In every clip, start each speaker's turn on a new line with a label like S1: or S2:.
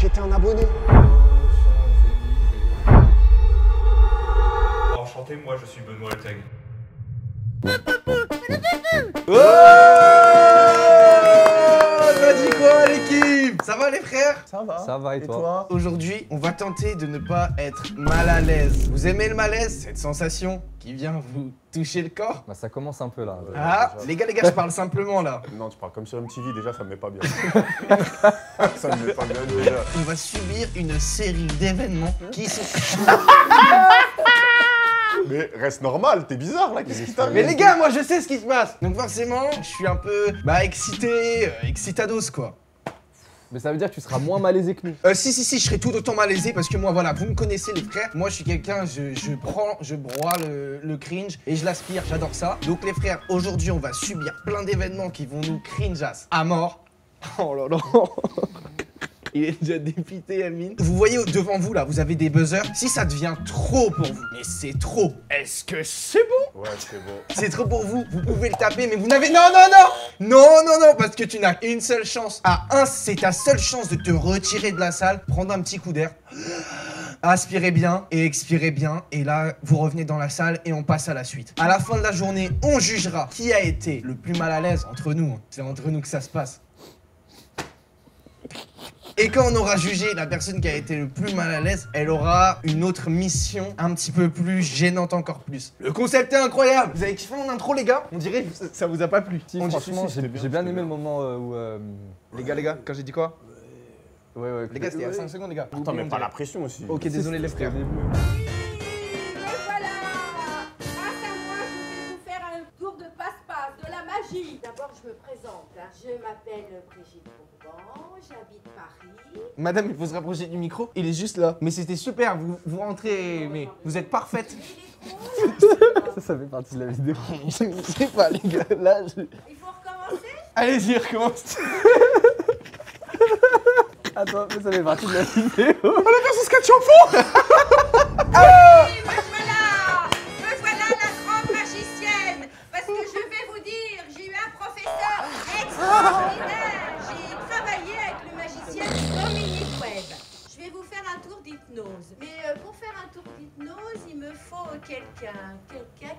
S1: qui était un abonné.
S2: Enchanté, moi je suis Benoît Alteg.
S3: Ça dit quoi l'équipe? Ça va les frères?
S1: Ça va.
S4: Ça va et toi?
S3: Aujourd'hui, on va tenter de ne pas être mal à l'aise. Vous aimez le malaise? Cette sensation qui vient vous toucher le corps?
S4: Bah ça commence un peu là.
S3: Ah, les gars, je parle simplement là.
S1: Non, tu parles comme sur MTV, déjà ça me met pas bien. Ça me met pas bien déjà.
S3: On va subir une série d'événements qui sont...
S1: Mais reste normal, t'es bizarre là, qu'est-ce qui t'arrive?
S3: Mais les gars, moi je sais ce qui se passe. Donc forcément, je suis un peu excité, excitados quoi.
S4: Mais ça veut dire que tu seras moins malaisé que nous.
S3: Si, je serai tout autant malaisé parce que moi, voilà, vous me connaissez les frères. Moi, je suis quelqu'un, je broie le cringe et je l'aspire, j'adore ça. Donc les frères, aujourd'hui, on va subir plein d'événements qui vont nous cringeass à mort. Oh là là. Il est déjà dépité, Amine. Vous voyez devant vous, là, vous avez des buzzers. Si ça devient trop pour vous, mais c'est trop, est-ce que c'est bon?
S1: Ouais, c'est bon.
S3: C'est trop pour vous, vous pouvez le taper, mais vous n'avez... Non, parce que tu n'as qu'une seule chance. C'est ta seule chance de te retirer de la salle, prendre un petit coup d'air, aspirez bien et expirez bien, et là, vous revenez dans la salle et on passe à la suite. À la fin de la journée, on jugera qui a été le plus mal à l'aise entre nous. C'est entre nous que ça se passe. Et quand on aura jugé la personne qui a été le plus mal à l'aise, elle aura une autre mission un petit peu plus gênante encore plus. Le concept est incroyable. Vous avez kiffé mon intro les gars? On dirait que ça vous a pas plu.
S4: Si, franchement, j'ai bien aimé le moment où...
S3: Les gars, quand j'ai dit quoi?
S4: Ouais.
S3: Les gars, c'était à 5 secondes les gars.
S1: Attends, mais pas la pression aussi.
S3: Ok, désolé les frères.
S5: Et voilà! Grâce à moi, je vais vous faire un tour de passe-passe, de la magie. D'abord, je me présente. Je m'appelle Brigitte Bourbon, j'habite Paris.
S3: Madame, il faut se rapprocher du micro. Il est juste là. Mais c'était super, vous rentrez, mais vous êtes parfaite.
S4: Ça fait partie de la vidéo.
S3: Je sais pas les gars, là je...
S5: Il faut recommencer?
S3: Allez-y, recommence.
S4: Attends, mais ça fait partie de la vidéo.
S3: On a fait ce sketch en fond.
S5: Me voilà la grande magicienne. Parce que je vais vous dire, j'ai eu un professeur extraordinaire. J'ai travaillé avec le magicien Dominique Webb. Je vais vous faire un tour d'hypnose. Mais pour faire un tour d'hypnose, il me faut quelqu'un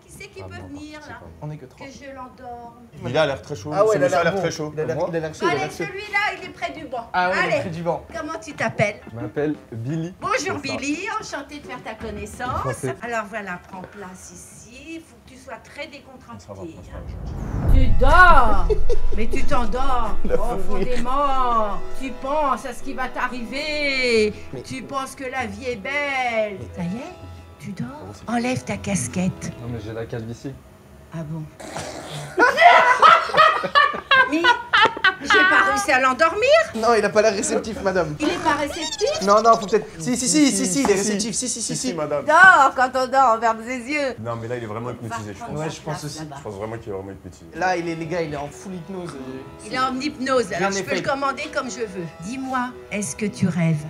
S5: qui sait qui peut venir là.
S3: On est que 3.
S5: Que je l'endorme.
S1: Il a l'air très chaud.
S3: Ah ouais,
S1: il a l'air très chaud.
S3: Il a l'air chaud.
S5: Allez, celui-là, il est près du banc.
S3: Ah ouais, il est
S5: Allez,
S3: près du banc.
S5: comment tu t'appelles?
S4: Je m'appelle Billy.
S5: Bonjour
S4: C'est ça.
S5: Billy, enchantée de faire ta connaissance.
S4: Enchanté.
S5: Alors voilà, prends place ici. Il faut que tu sois très décontracté.
S1: Ça va,
S5: Tu dors, mais tu t'endors profondément. Tu penses à ce qui va t'arriver. Tu penses que la vie est belle. Ça y est, tu dors. Enlève ta casquette.
S4: Non mais j'ai la calvitie.
S5: Ah bon? Mais j'ai pas réussi à l'endormir.
S3: Non, il a pas l'air réceptif, madame.
S5: Il est pas réceptif.
S3: Non, faut peut-être... Si, il est réceptif. Si.
S1: madame.
S5: Dors quand on dort, on ferme ses yeux.
S1: Non, mais là, il est vraiment hypnotisé, je pense.
S3: Ouais, je pense aussi.
S1: Je pense vraiment qu'il est vraiment hypnotisé.
S3: Là, les gars, il est en full hypnose.
S5: Il est en hypnose, alors
S3: Rien
S5: je
S3: n'est
S5: peux le
S3: fait.
S5: commander comme je veux. Dis-moi, est-ce que tu rêves?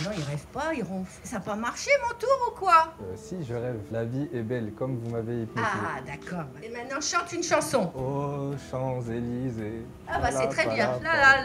S5: Non, il rêve pas, il ronfle. Ça n'a pas marché mon tour ou quoi?
S4: Si, je rêve. La vie est belle, comme vous m'avez hypnotisé.
S5: Ah, d'accord. Et maintenant, chante une chanson.
S4: Oh, Champs-Élysées.
S5: Ah bah c'est très bien. Là.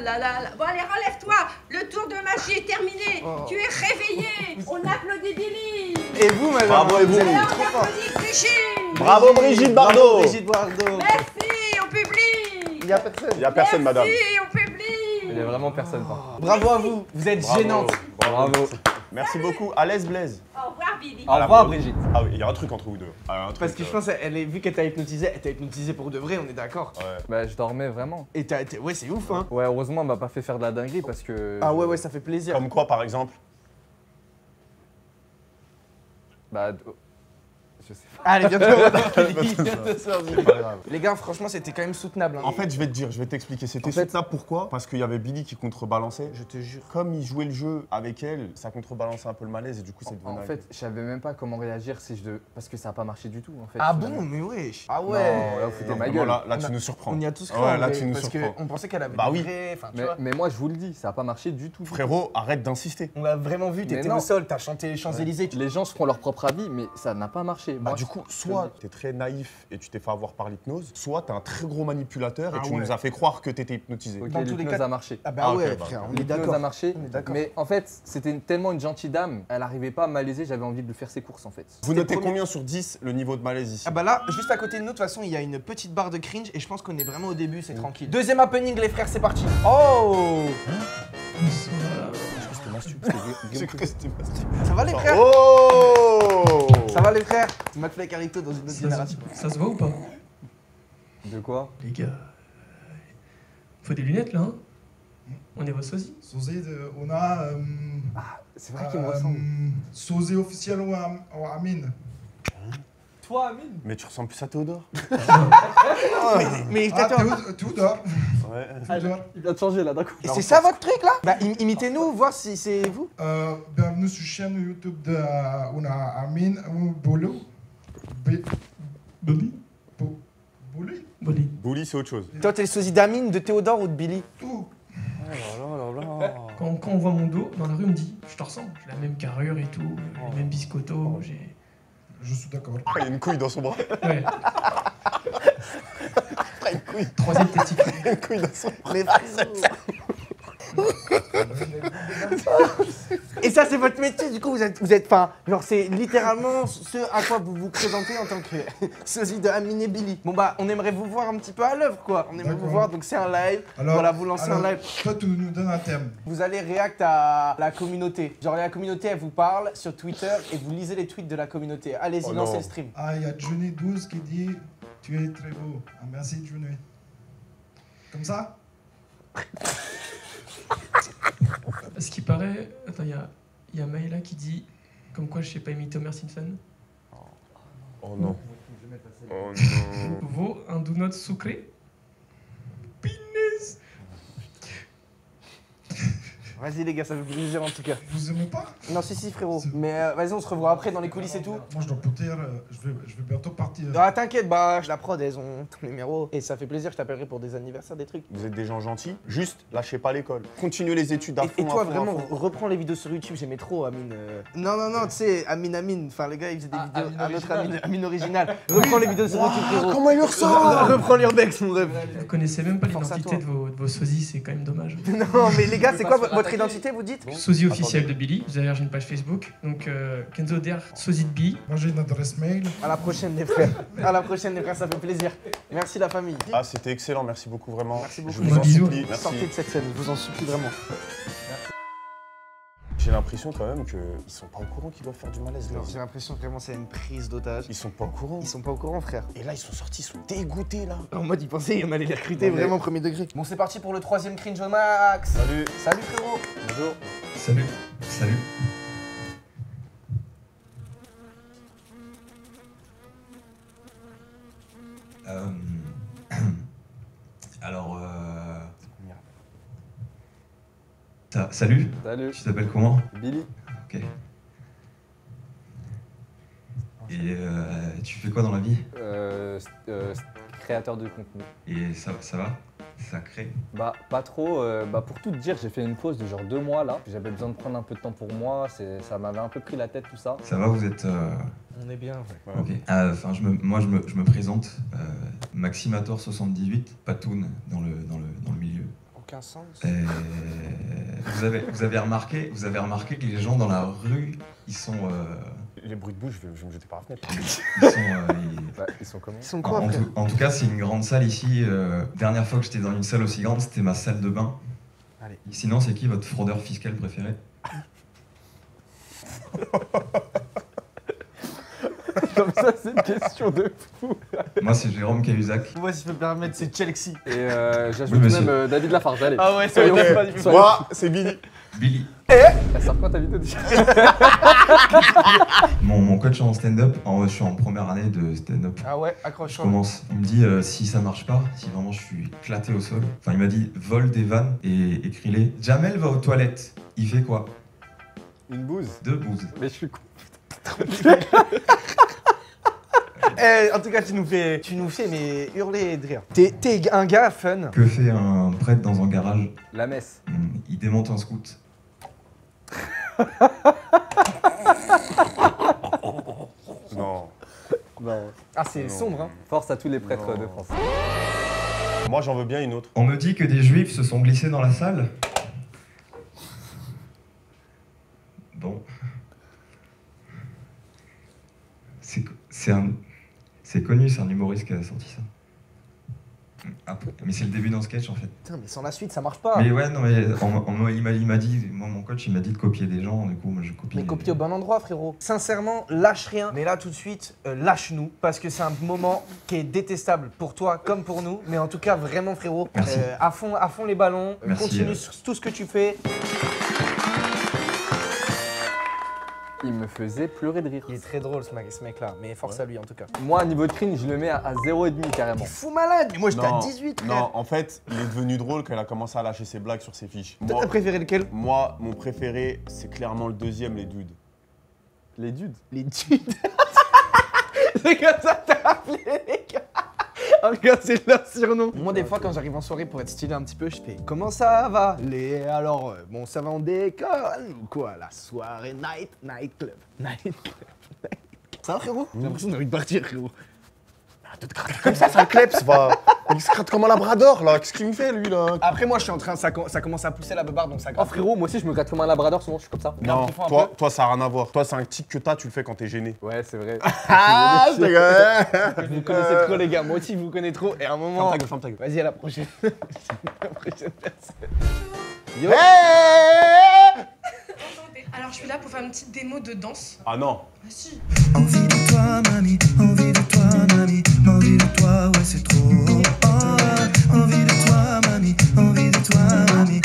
S5: Bon allez, relève-toi. Le tour de magie est terminé.
S3: Oh.
S5: Tu es réveillé. On applaudit Billy.
S3: Et vous, madame?
S1: Bravo, et vous?
S3: êtes
S5: Alors,
S3: trop
S5: on
S3: fort.
S5: applaudit Brigitte.
S1: Bravo, Brigitte
S3: Bravo,
S1: Bardot.
S3: Brigitte Bardot.
S5: Merci au public.
S3: Il y a personne.
S1: Il y a personne, madame.
S5: Merci au public.
S4: Il y a vraiment personne, par contre.
S3: Bravo à vous, vous êtes
S1: Bravo.
S3: gênante.
S4: Bravo.
S1: Merci beaucoup. À l'aise, Blaise.
S5: Au revoir Billy.
S4: Au revoir, Brigitte.
S1: Ah oui, il y a un truc entre vous deux.
S3: Parce que je pense vu qu'elle t'a hypnotisé, elle t'a hypnotisé pour de vrai, on est d'accord.
S1: Ouais.
S4: Bah, je dormais vraiment.
S3: Et ouais, c'est ouf, hein.
S4: Ouais, heureusement, elle m'a pas fait faire de la dinguerie parce que...
S3: Ah ouais, ça fait plaisir.
S1: Comme quoi, par exemple?
S4: Bah, je sais pas.
S3: Allez, bientôt,
S1: C'est pas grave.
S3: Les gars, franchement, c'était quand même soutenable. Hein.
S1: En fait, je vais te dire, je vais t'expliquer. C'était
S4: En fait-
S1: soutenable pourquoi? Parce qu'il y avait Billy qui contrebalançait.
S3: Je te jure.
S1: Comme il jouait le jeu avec elle, ça contrebalançait un peu le malaise et du coup, c'est devenu.
S4: En fait, je savais même pas comment réagir si je devais... Parce que ça a pas marché du tout, en fait.
S3: Ah
S4: finalement.
S3: bon, mais wesh. Ah
S4: Non,
S3: ouais.
S4: là, vous foutez
S1: Non,
S4: ma
S1: vraiment,
S4: gueule.
S1: là,
S3: On
S1: tu
S3: a-
S1: nous surprends.
S3: On y a tous cru
S1: Ouais,
S3: en
S1: là,
S3: vrai,
S1: tu nous
S3: parce
S1: surprends.
S3: qu'on pensait qu'elle avait
S1: Bah
S3: des
S1: oui.
S3: vrais, enfin, tu vois.
S4: Mais moi, je vous le dis, ça a pas marché du tout.
S1: Frérot, arrête d'insister.
S3: On l'a vraiment vu,
S4: Mais
S3: t'étais
S4: non.
S3: au sol, t'as chanté les Champs-Élysées.
S4: Les gens se font leur propre avis, mais ça n'a pas marché. moi,
S1: du coup, soit t'es très naïf et tu t'es fait avoir par l'hypnose, soit t'es un très gros manipulateur et
S3: Ah
S1: tu
S3: ouais.
S1: nous as fait croire que t'étais hypnotisé.
S4: ok,
S3: Dans tous les
S4: l'hypnose
S3: cas-
S4: a marché.
S3: Ah bah
S1: Ah, ok,
S3: ouais,
S1: bah,
S3: frère, on est
S4: L'hypnose
S3: d'accord.
S4: a marché,
S3: On est d'accord.
S4: mais en fait, c'était tellement une gentille dame, elle arrivait pas à me malaiser, j'avais envie de lui faire ses courses en fait.
S1: Vous
S3: C'était
S1: notez
S3: le premier-
S1: combien sur 10 le niveau de malaise ici?
S3: Ah bah là, juste à côté de nous, de toute façon, il y a une petite barre de cringe et je pense qu'on est vraiment au début, c'est tranquille. Deuxième happening, les frères, c'est parti. Oh,
S1: J'ai cru que c'était pas
S3: ça va les frères?
S1: Oh
S3: Ça va les frères? McFly et Carlito dans une autre génération.
S2: Ça se voit ou pas?
S4: De quoi?
S2: Les gars, faut des lunettes là, hein? On est vos sosies.
S6: Sosie, on a
S4: C'est vrai qu'il me ressemble.
S6: sosie officiel ou Amine.
S4: Toi, Amine?
S1: Mais tu ressembles plus à Théodore.
S3: Mais
S6: Ah,
S3: attends,
S6: Théodore.
S1: Ouais.
S6: Théodore.
S4: Il vient de changer là, d'un coup.
S3: et c'est ça votre truc là? Bah imitez-nous, voir si c'est vous.
S6: Bienvenue sur la chaîne YouTube de on a Amine ou Bolo.
S2: Bobby?
S6: Boli.
S2: Bobby.
S1: Bully, c'est autre chose.
S3: Toi t'es le sosie d'Amine, de Théodore ou de Billy?
S6: Tout.
S2: Quand on voit mon dos dans la rue, on me dit je te ressemble. J'ai la même carrure et tout, les mêmes biscottos. J'ai.
S6: Je suis d'accord.
S1: Il y a une couille dans son bras.
S2: Ouais.
S1: Une couille.
S2: Troisième testicule.
S1: Une couille dans son bras.
S3: Mais et ça c'est votre métier, du coup vous êtes enfin, genre c'est littéralement ce à quoi vous vous présentez en tant que sosie de Amine et Billy. Bon bah on aimerait vous voir un petit peu à l'œuvre quoi, on aimerait vous
S6: D'accord.
S3: voir donc c'est un live, voilà vous lancez un live.
S6: Toi, tu nous donnes un thème.
S3: Vous allez react à la communauté, genre la communauté elle vous parle sur Twitter et vous lisez les tweets de la communauté. Allez-y
S1: Oh
S3: lancez
S1: non.
S3: le stream.
S6: Ah, il y a Johnny12 qui dit tu es très beau. Ah, merci Johnny. Comme ça?
S2: À ce qui paraît, attends, il y a Maëla qui dit comme quoi je sais pas imiter Homer Simpson.
S1: Oh non. Oh non.
S2: Vaut un donut sucré. Pinaise.
S3: Vas-y les gars, ça fait plaisir en tout cas.
S6: Vous aimez pas?
S3: Non si frérot, mais vas-y on se revoit après dans les coulisses et tout.
S6: Moi, je dois partir. Je vais bientôt partir.
S3: Ah t'inquiète, bah la prod elles ont ton numéro et ça fait plaisir, je t'appellerai pour des anniversaires, des trucs.
S1: Vous êtes des gens gentils, juste lâchez pas l'école. Continuez les études à fond.
S3: Et toi
S1: à fond, à
S3: vraiment,
S1: fond.
S3: reprends les vidéos sur YouTube, j'aimais trop Amine. Non, tu sais, Amine, enfin le gars il faisait des vidéos,
S4: Amine
S3: un autre
S4: original.
S3: Amine original. Reprends les vidéos sur YouTube frérot.
S1: Comment il le ressent?
S3: Reprends l'urbex mon rêve.
S2: Vous connaissez même pas
S3: Force à
S2: l'identité
S3: toi.
S2: de vos sosies, c'est quand même dommage.
S3: Non mais les gars, c'est
S4: pas
S3: quoi
S4: se faire
S3: votre
S4: attaquer.
S3: identité vous dites?
S2: Sosie officiel de Billy. Vous avez j'ai une page Facebook. Donc Kenzo Der, sosie de Billy.
S6: Moi, j'ai une adresse mail.
S3: À la prochaine les frères. À la prochaine les frères, ça fait plaisir. Merci la famille.
S1: Ah, c'était excellent, merci beaucoup vraiment.
S3: Merci beaucoup.
S1: Je vous en
S2: Bisous.
S1: supplie, merci.
S3: Sortez de cette scène, je vous en supplie vraiment.
S1: J'ai l'impression quand même qu'ils sont pas au courant qu'ils doivent faire du malaise. Là.
S3: J'ai l'impression que vraiment c'est une prise d'otage.
S1: Ils sont pas au courant.
S3: Ils sont pas au courant frère.
S1: Et là, ils sont sortis, ils sont dégoûtés là.
S3: En mode ils pensaient qu'on allait les recruter
S1: Non, mais-
S3: vraiment premier degré. Bon c'est parti pour le troisième cringe au max.
S1: Salut.
S3: Salut frérot.
S1: Bonjour.
S7: Salut. Salut. Euh, Alors, salut.
S4: Salut.
S7: Tu t'appelles comment?
S4: Billy.
S7: Ok. Et tu fais quoi dans la vie?
S4: Créateur de contenu.
S7: Et ça va? Ça crée?
S4: Bah pas trop, pour tout te dire, j'ai fait une pause de genre 2 mois là. J'avais besoin de prendre un peu de temps pour moi, ça m'avait un peu pris la tête tout ça.
S7: Ça va, vous êtes...
S3: On est bien.
S7: Ok. Enfin, moi, je me présente, Maximator78, Patoun dans le milieu.
S3: Aucun sens.
S7: Vous avez remarqué que les gens dans la rue, ils sont...
S1: Les bruits de bouche, je vais me jeter par la fenêtre.
S4: Ils sont comment?
S3: Ils sont quoi frère?
S7: En tout cas, c'est une grande salle ici. Dernière fois que j'étais dans une salle aussi grande, c'était ma salle de bain.
S3: Allez.
S7: Sinon, c'est qui votre fraudeur fiscal préféré?
S4: Comme ça, c'est une question de fou.
S7: Moi, c'est Jérôme Cahuzac.
S3: Moi si je peux me permettre, c'est Chelsea.
S4: Et j'ajoute
S7: Oui, monsieur.
S4: même David Lafarge, allez.
S3: Ah ouais,
S4: Soyons-
S3: c'est pas du
S4: soyons-
S1: Moi, c'est Billy.
S7: Billy.
S4: Elle sort quoi ta vidéo déjà?
S7: Mon coach en stand-up, je suis en première année de stand-up.
S3: Ah ouais,
S7: Je
S3: accroche-toi.
S7: commence. Il me dit si ça marche pas, si vraiment je suis éclaté au sol. Enfin, il m'a dit vole des vannes et écris-les. Jamel va aux toilettes. Il fait quoi?
S1: Une bouse.
S7: 2 bouses.
S4: Mais je suis con.
S3: En tout cas, tu nous fais mais hurler de rire. T'es un gars fun.
S7: Que fait un prêtre dans un garage?
S4: La messe.
S7: Il démonte un scout.
S1: Non.
S4: Non.
S3: Ah, c'est
S1: Non.
S3: sombre, hein.
S4: Force à tous les prêtres
S1: Non.
S4: de France.
S1: Moi, j'en veux bien une autre.
S7: On me dit que des juifs se sont glissés dans la salle. Bon. C'est connu, c'est un humoriste qui a sorti ça. Après, mais c'est le début d'un sketch en fait.
S3: Putain, mais sans la suite, ça marche pas.
S7: Mais ouais, non, mais il m'a dit, moi mon coach il m'a dit de copier des gens, du coup moi je copie.
S3: Mais copie au bon endroit, frérot. Sincèrement, lâche rien. Mais là, tout de suite, lâche-nous. Parce que c'est un moment qui est détestable pour toi comme pour nous. Mais en tout cas, vraiment, frérot,
S7: Merci.
S3: à fond les ballons.
S7: Merci,
S3: Continue sur tout ce que tu fais.
S4: Il me faisait pleurer de rire.
S3: Il est très drôle, ce mec-là. Mais force à lui, en tout cas.
S4: Moi, niveau de cringe, je le mets à 0,5 carrément.
S3: Fou malade. Mais moi, j'étais à
S1: Non,
S3: 18, frère.
S1: Non, en fait, il est devenu drôle quand il a commencé à lâcher ses blagues sur ses fiches.
S3: Toi, t'as préféré lequel?
S1: Moi, mon préféré, c'est clairement le deuxième, les dudes.
S4: Les dudes.
S3: Les dudes. C'est comme ça que t'as appelé, les gars. Regarde, c'est leur surnom. Moi, des fois, quand j'arrive en soirée pour être stylé un petit peu, je fais comment ça va? Alors, bon, ça va en déconne ou quoi? La soirée night club. Ça va, frérot? J'ai l'impression d'avoir envie de partir, frérot.
S1: Comme ça kleps, va. Il se gratte comme un labrador, là. Qu'est-ce qu'il me fait, lui, là?
S3: Après, moi, je suis en train, ça commence à pousser la beubare, donc ça
S4: Oh
S3: gratte.
S4: frérot, moi aussi je me gratte comme un labrador, souvent je suis comme ça.
S1: Non,
S3: tu fais un
S1: toi, ça n'a rien à voir. Toi, c'est un tic que t'as, tu le fais quand t'es gêné.
S4: Ouais, c'est vrai.
S3: Ah,
S1: je rigole.
S3: Vous me connaissez trop, les gars. Moi aussi, je vous connais trop. Et à un moment.
S1: Ferme ta gueule.
S3: Vas-y, à la prochaine. La prochaine personne. Yo.
S2: Alors, je suis là pour faire une petite démo de danse.
S1: Ah non.
S2: Ah si.
S8: Envie de toi, mamie, envie de toi, mamie, envie de toi, ouais, c'est trop. Oh, envie de toi, mamie, envie de toi, mamie.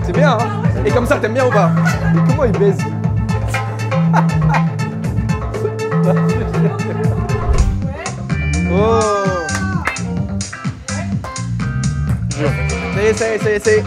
S4: C'est bien hein.
S3: Et comme ça, t'aimes bien ou pas?
S4: Mais comment il baise?
S3: Oh. Ça y est.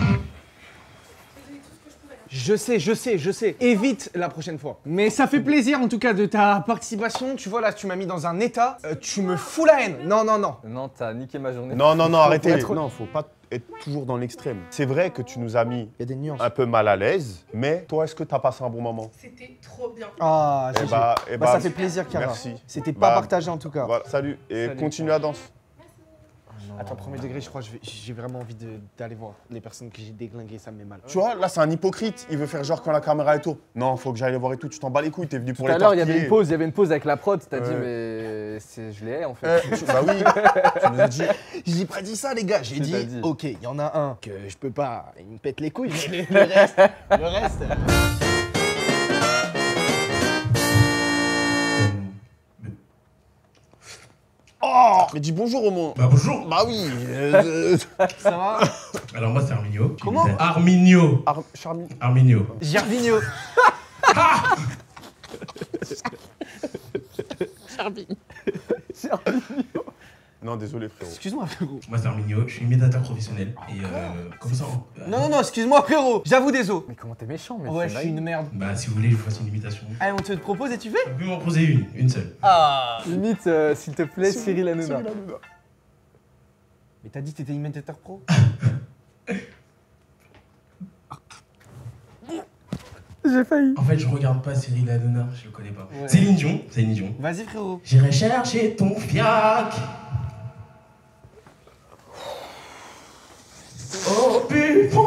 S3: Je sais. Évite la prochaine fois. Mais ça fait plaisir en tout cas de ta participation. Tu vois là, tu m'as mis dans un état. Tu me fous la haine. Non.
S4: Non, t'as niqué ma journée.
S1: Non, arrêtez.
S3: être-
S1: Non, faut pas être toujours dans l'extrême. C'est vrai que tu nous as mis
S3: Il y a des nuances.
S1: un peu mal à l'aise, mais toi, est-ce que t'as passé un bon moment?
S2: C'était trop bien.
S3: Ah,
S1: Eh
S3: GG.
S1: bah,
S3: Ça fait plaisir, Cara.
S1: merci.
S3: C'était pas
S1: Bah,
S3: partagé en tout cas.
S1: Voilà, salut. Et
S4: Salut.
S1: continue la danse.
S3: Attends, premier degré, je crois que j'ai vraiment envie d'aller voir les personnes que j'ai déglinguées, ça me met mal.
S1: Tu vois, là, c'est un hypocrite. Il veut faire genre quand la caméra est autour. Non, faut que j'aille les voir et tout. Tu t'en bats les couilles, t'es venu pour
S4: Tout
S1: les
S4: à l'heure, il y avait
S1: torpiller.
S4: une pause avec la prod, t'as dit
S1: Ouais.
S4: mais je l'ai en fait.
S1: Bah oui, tu nous as dit.
S3: J'ai pas dit ça, les gars. J'ai
S4: C'est pas
S3: dit,
S4: dit.
S3: ok, il y en a un que je peux pas, il me pète les couilles, mais le reste.
S1: Oh, mais dis bonjour au moins.
S9: Bah bonjour.
S1: Bah oui.
S3: Ça va?
S9: Alors moi c'est Arminio.
S3: Comment?
S9: Arminio.
S1: Charmy.
S9: Arminio.
S3: Gervinho.
S1: Non, désolé frérot.
S3: Excuse-moi, frérot.
S9: Moi c'est Arminio. Je suis imitateur professionnel. Et comme ça.
S3: Non, excuse-moi, frérot. J'avoue des os.
S4: Mais comment t'es méchant, mais
S3: Ouais,
S4: c'est
S3: je suis une merde.
S9: Bah si vous voulez, je vous fasse une imitation.
S3: Allez, on te propose et tu fais?
S9: Vous pouvez m'en proposer une seule.
S3: Ah.
S4: Limite, s'il te plaît, Cyril Hanouna.
S3: Mais t'as dit que t'étais imitateur pro?
S4: J'ai failli.
S9: En fait, je regarde pas Cyril Hanouna, je le connais pas.
S3: Ouais.
S9: Céline Dion.
S3: Vas-y, frérot.
S9: J'irai chercher ton fiac. Oh putain.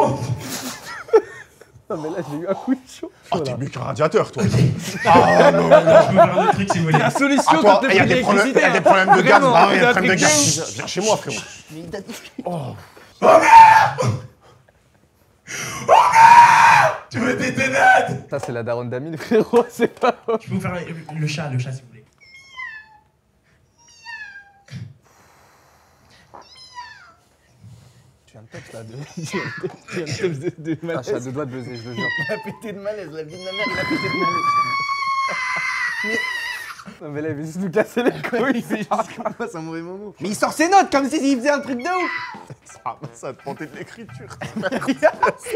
S4: Non mais là j'ai eu un coup de chaud.
S1: Oh, t'es mieux qu'un radiateur, toi.
S9: Ah non, je peux faire un autre truc si vous voulez.
S3: La solution
S1: Ah, toi,
S3: quand
S1: il y a des problèmes, il y a des problèmes de gaz.
S3: Vraiment,
S1: Bah oui, il y a
S3: il
S1: des
S3: a
S1: problèmes de
S3: pris
S1: gaz. Viens chez moi, frérot.
S3: Mais il t'a dit.
S9: Tu me détonnes.
S4: Ça c'est la daronne d'Amine frérot, c'est pas.
S9: Je peux vous faire le chat si vous voulez.
S3: Tu viens de top là, tu viens de top de
S4: Ah,
S3: malaise.
S4: je suis à deux doigts de buzzer, je le jure.
S3: Il a pété de malaise, la vie de ma mère, il a pété de malaise.
S4: Non mais là il veut juste nous casser les couilles.
S3: C'est un mauvais moment. Mais il sort ses notes comme s'il faisait un truc de ouf.
S1: Ça a tenté de l'écriture.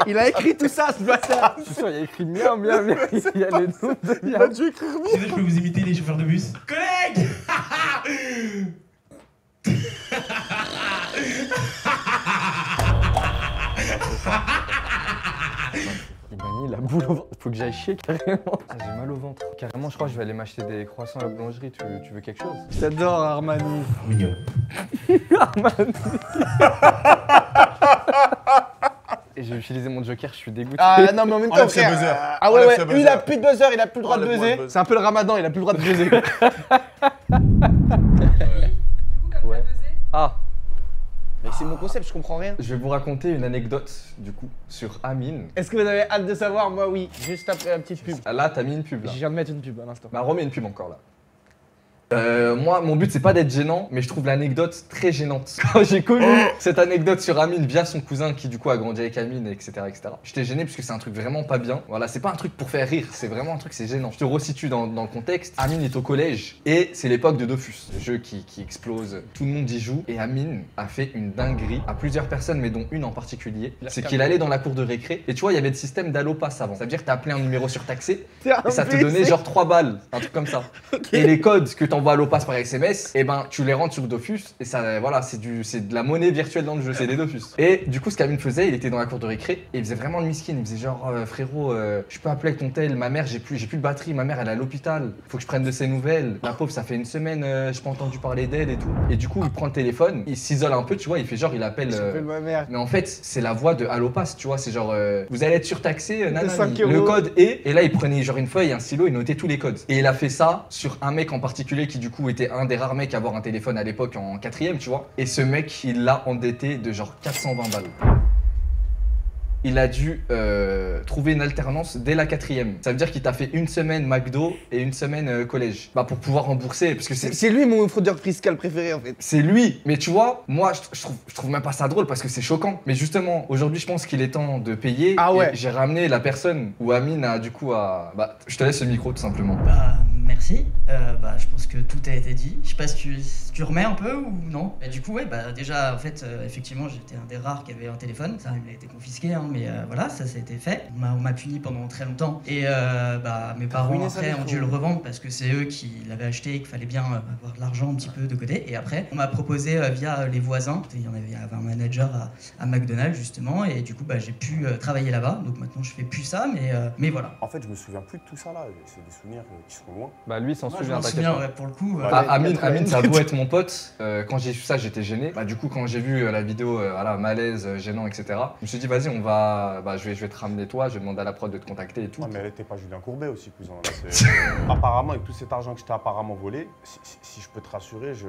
S3: Il a écrit tout ça, ce bâtard.
S4: Je suis sûr, il y a écrit bien. Il y a les noms de
S1: Il
S4: bien.
S1: a dû écrire mieux.
S9: Sinon, je peux vous imiter les chauffeurs de bus. Collègues.
S4: Il m'a mis la boule au ventre. Faut que j'aille chier carrément. Ah, j'ai mal au ventre. Carrément, je crois que je vais aller m'acheter des croissants à la boulangerie. Tu veux quelque chose?
S10: J'adore Armani.
S9: Mignon.
S4: Armani. Et j'ai utilisé mon joker, je suis dégoûté.
S3: Ah non, mais en même temps,
S1: Enlève ses
S3: frère.
S1: buzzers.
S3: Ah ouais,
S1: Enlève
S3: ouais.
S1: ses
S3: Lui, il a
S1: buzzers.
S3: plus de buzzer, il a plus le droit de
S1: Enlève-moi
S3: buzzer.
S1: le buzz.
S3: C'est un peu le ramadan, il a plus le droit de buzzer.
S4: Ouais. Ah.
S3: Mais c'est mon concept, je comprends rien.
S4: Je vais vous raconter une anecdote, du coup, sur Amine.
S3: Est-ce que vous avez hâte de savoir? Moi, oui. Juste après la petite pub.
S4: Ah, là, t'as mis une pub, là.
S3: Je viens de mettre une pub à l'instant.
S4: Bah, remets une pub encore, là. Moi, mon but, c'est pas d'être gênant, mais je trouve l'anecdote très gênante. Quand j'ai connu cette anecdote sur Amine via son cousin qui, du coup, a grandi avec Amine, etc., etc. J'étais gêné parce que c'est un truc vraiment pas bien. Voilà, c'est pas un truc pour faire rire, c'est vraiment un truc, c'est gênant. Je te resitue dans le contexte. Amine est au collège et c'est l'époque de Dofus, le jeu qui explose. Tout le monde y joue et Amine a fait une dinguerie à plusieurs personnes, mais dont une en particulier. C'est qu'il allait dans la cour de récré et tu vois, il y avait le système d'allopass avant. Ça veut dire que t'as appelé un numéro surtaxé et ça te donnait genre 3 balles, un truc comme ça. Et les codes que t'envoies à allopass par SMS, et ben tu les rentres sur Dofus et ça, voilà, c'est de la monnaie virtuelle dans le jeu, c'est des Dofus. Et du coup, ce qu'Amine faisait, il était dans la cour de récré et il faisait vraiment le miskin. Il faisait genre frérot, je peux appeler avec ton tel, ma mère, j'ai plus de batterie, ma mère elle est à l'hôpital, faut que je prenne de ses nouvelles. La pauvre, ça fait une semaine, j'ai pas entendu parler d'elle et tout. Et du coup, il prend le téléphone, il s'isole un peu, tu vois, il fait genre, il appelle.
S3: ma mère.
S4: Mais en fait, c'est la voix de Allopass, tu vois, c'est genre vous allez être surtaxé, nanani.
S3: 5
S4: Le
S3: euros.
S4: code est. Et là, il prenait genre une feuille et un stylo, il notait tous les codes. Et il a fait ça sur un mec en particulier qui, du coup, était un des rares mecs à avoir un téléphone à l'époque en 4ème, tu vois. Et ce mec, il l'a endetté de genre 420 balles. Il a dû trouver une alternance dès la 4ème. Ça veut dire qu'il t'a fait une semaine McDo et une semaine collège. Bah pour pouvoir rembourser, parce que
S3: C'est lui mon fraudeur fiscal préféré en fait.
S4: c'est lui. Mais tu vois, moi je trouve même pas ça drôle parce que c'est choquant. Mais justement, aujourd'hui je pense qu'il est temps de payer.
S3: Ah ouais.
S4: Et j'ai ramené la personne où Amine a du coup à... Bah je te laisse le micro tout simplement.
S11: Bah, merci. Bah, je pense que tout a été dit. Je sais pas si tu remets un peu ou non. Et du coup, ouais, bah, déjà, en fait, effectivement, j'étais un des rares qui avait un téléphone. Ça, il a été confisqué, hein, mais voilà, ça a été fait. On m'a puni pendant très longtemps. Et bah, mes parents,
S3: ruiné sa
S11: après,
S3: vie,
S11: ont dû le revendre parce que c'est eux qui l'avaient acheté et qu'il fallait bien avoir de l'argent un petit peu de côté. Et après, on m'a proposé via les voisins. Il y avait un manager à McDonald's, justement. Et du coup, bah, j'ai pu travailler là-bas. Donc maintenant, je fais plus ça, mais voilà.
S1: En fait, je me souviens plus de tout ça là. C'est des souvenirs qui sont loin.
S4: Bah lui il s'en
S11: Moi, je
S4: souvient,
S11: m'en
S4: t'inquiète
S11: souviens,
S4: pas.
S11: ouais, pour le coup.
S4: Ah, Amine, ça a beau être mon pote, quand j'ai su ça j'étais gêné. Bah du coup quand j'ai vu la vidéo, voilà, malaise, gênant, etc. Je me suis dit vas-y on va, bah je vais te ramener toi, je vais demander à la prod de te contacter et tout.
S1: Ouais, mais elle était pas Julien Courbet aussi, cousin. Apparemment, avec tout cet argent que je t'ai apparemment volé, si je peux te rassurer, je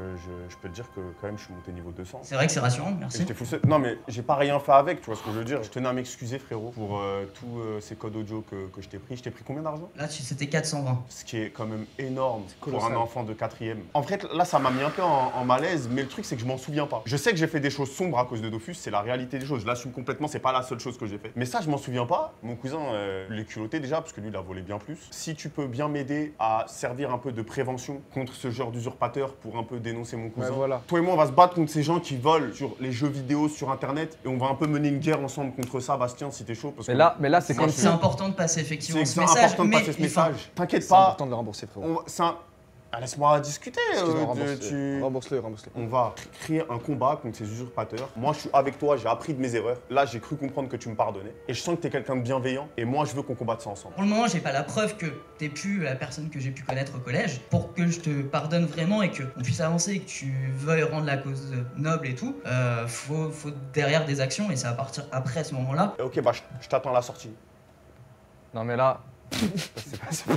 S1: peux te dire que quand même je suis monté niveau 200.
S11: C'est vrai que c'est rassurant,
S1: Et
S11: merci.
S1: j'étais fou seul. Non mais j'ai pas rien fait avec, tu vois ce que je veux dire. Je tenais à m'excuser frérot pour tous ces codes audio que je t'ai pris. Je t'ai pris combien d'argent?
S11: Là, c'était 420.
S1: Ce qui est quand même énorme pour
S3: Colossal.
S1: un enfant de 4ème. En fait, là, ça m'a mis un peu en malaise, mais le truc, c'est que je m'en souviens pas. Je sais que j'ai fait des choses sombres à cause de Dofus, c'est la réalité des choses. Je l'assume complètement, c'est pas la seule chose que j'ai fait. Mais ça, je m'en souviens pas. Mon cousin, il est culotté déjà, parce que lui, il a volé bien plus. Si tu peux bien m'aider à servir un peu de prévention contre ce genre d'usurpateur pour un peu dénoncer mon cousin.
S3: Ouais, voilà.
S1: Toi et moi, on va se battre contre ces gens qui volent sur les jeux vidéo, sur Internet, et on va un peu mener une guerre ensemble contre ça, Bastien, si t'es chaud. Parce que
S4: Mais là c'est
S1: Moi,
S4: comme
S1: je
S11: C'est important de passer effectivement
S1: c'est
S11: ce message.
S1: important de
S11: mais
S1: passer ce
S11: il faut-
S1: message. T'inquiète
S3: C'est
S1: pas.
S3: important de le rembourser, frérot.
S1: Laisse-moi discuter.
S3: Excuse-moi,
S1: tu-
S3: rembourse-le.
S1: On va créer un combat contre ces usurpateurs. Moi, je suis avec toi, j'ai appris de mes erreurs. Là, j'ai cru comprendre que tu me pardonnais. Et je sens que tu es quelqu'un de bienveillant. Et moi, je veux qu'on combatte ça ensemble.
S11: Pour le moment, j'ai pas la preuve que t'es plus la personne que j'ai pu connaître au collège. Pour que je te pardonne vraiment et qu'on puisse avancer et que tu veuilles rendre la cause noble et tout, faut derrière des actions et ça va partir après ce moment-là.
S1: Et ok, bah, je t'attends à la sortie.
S4: Non mais là,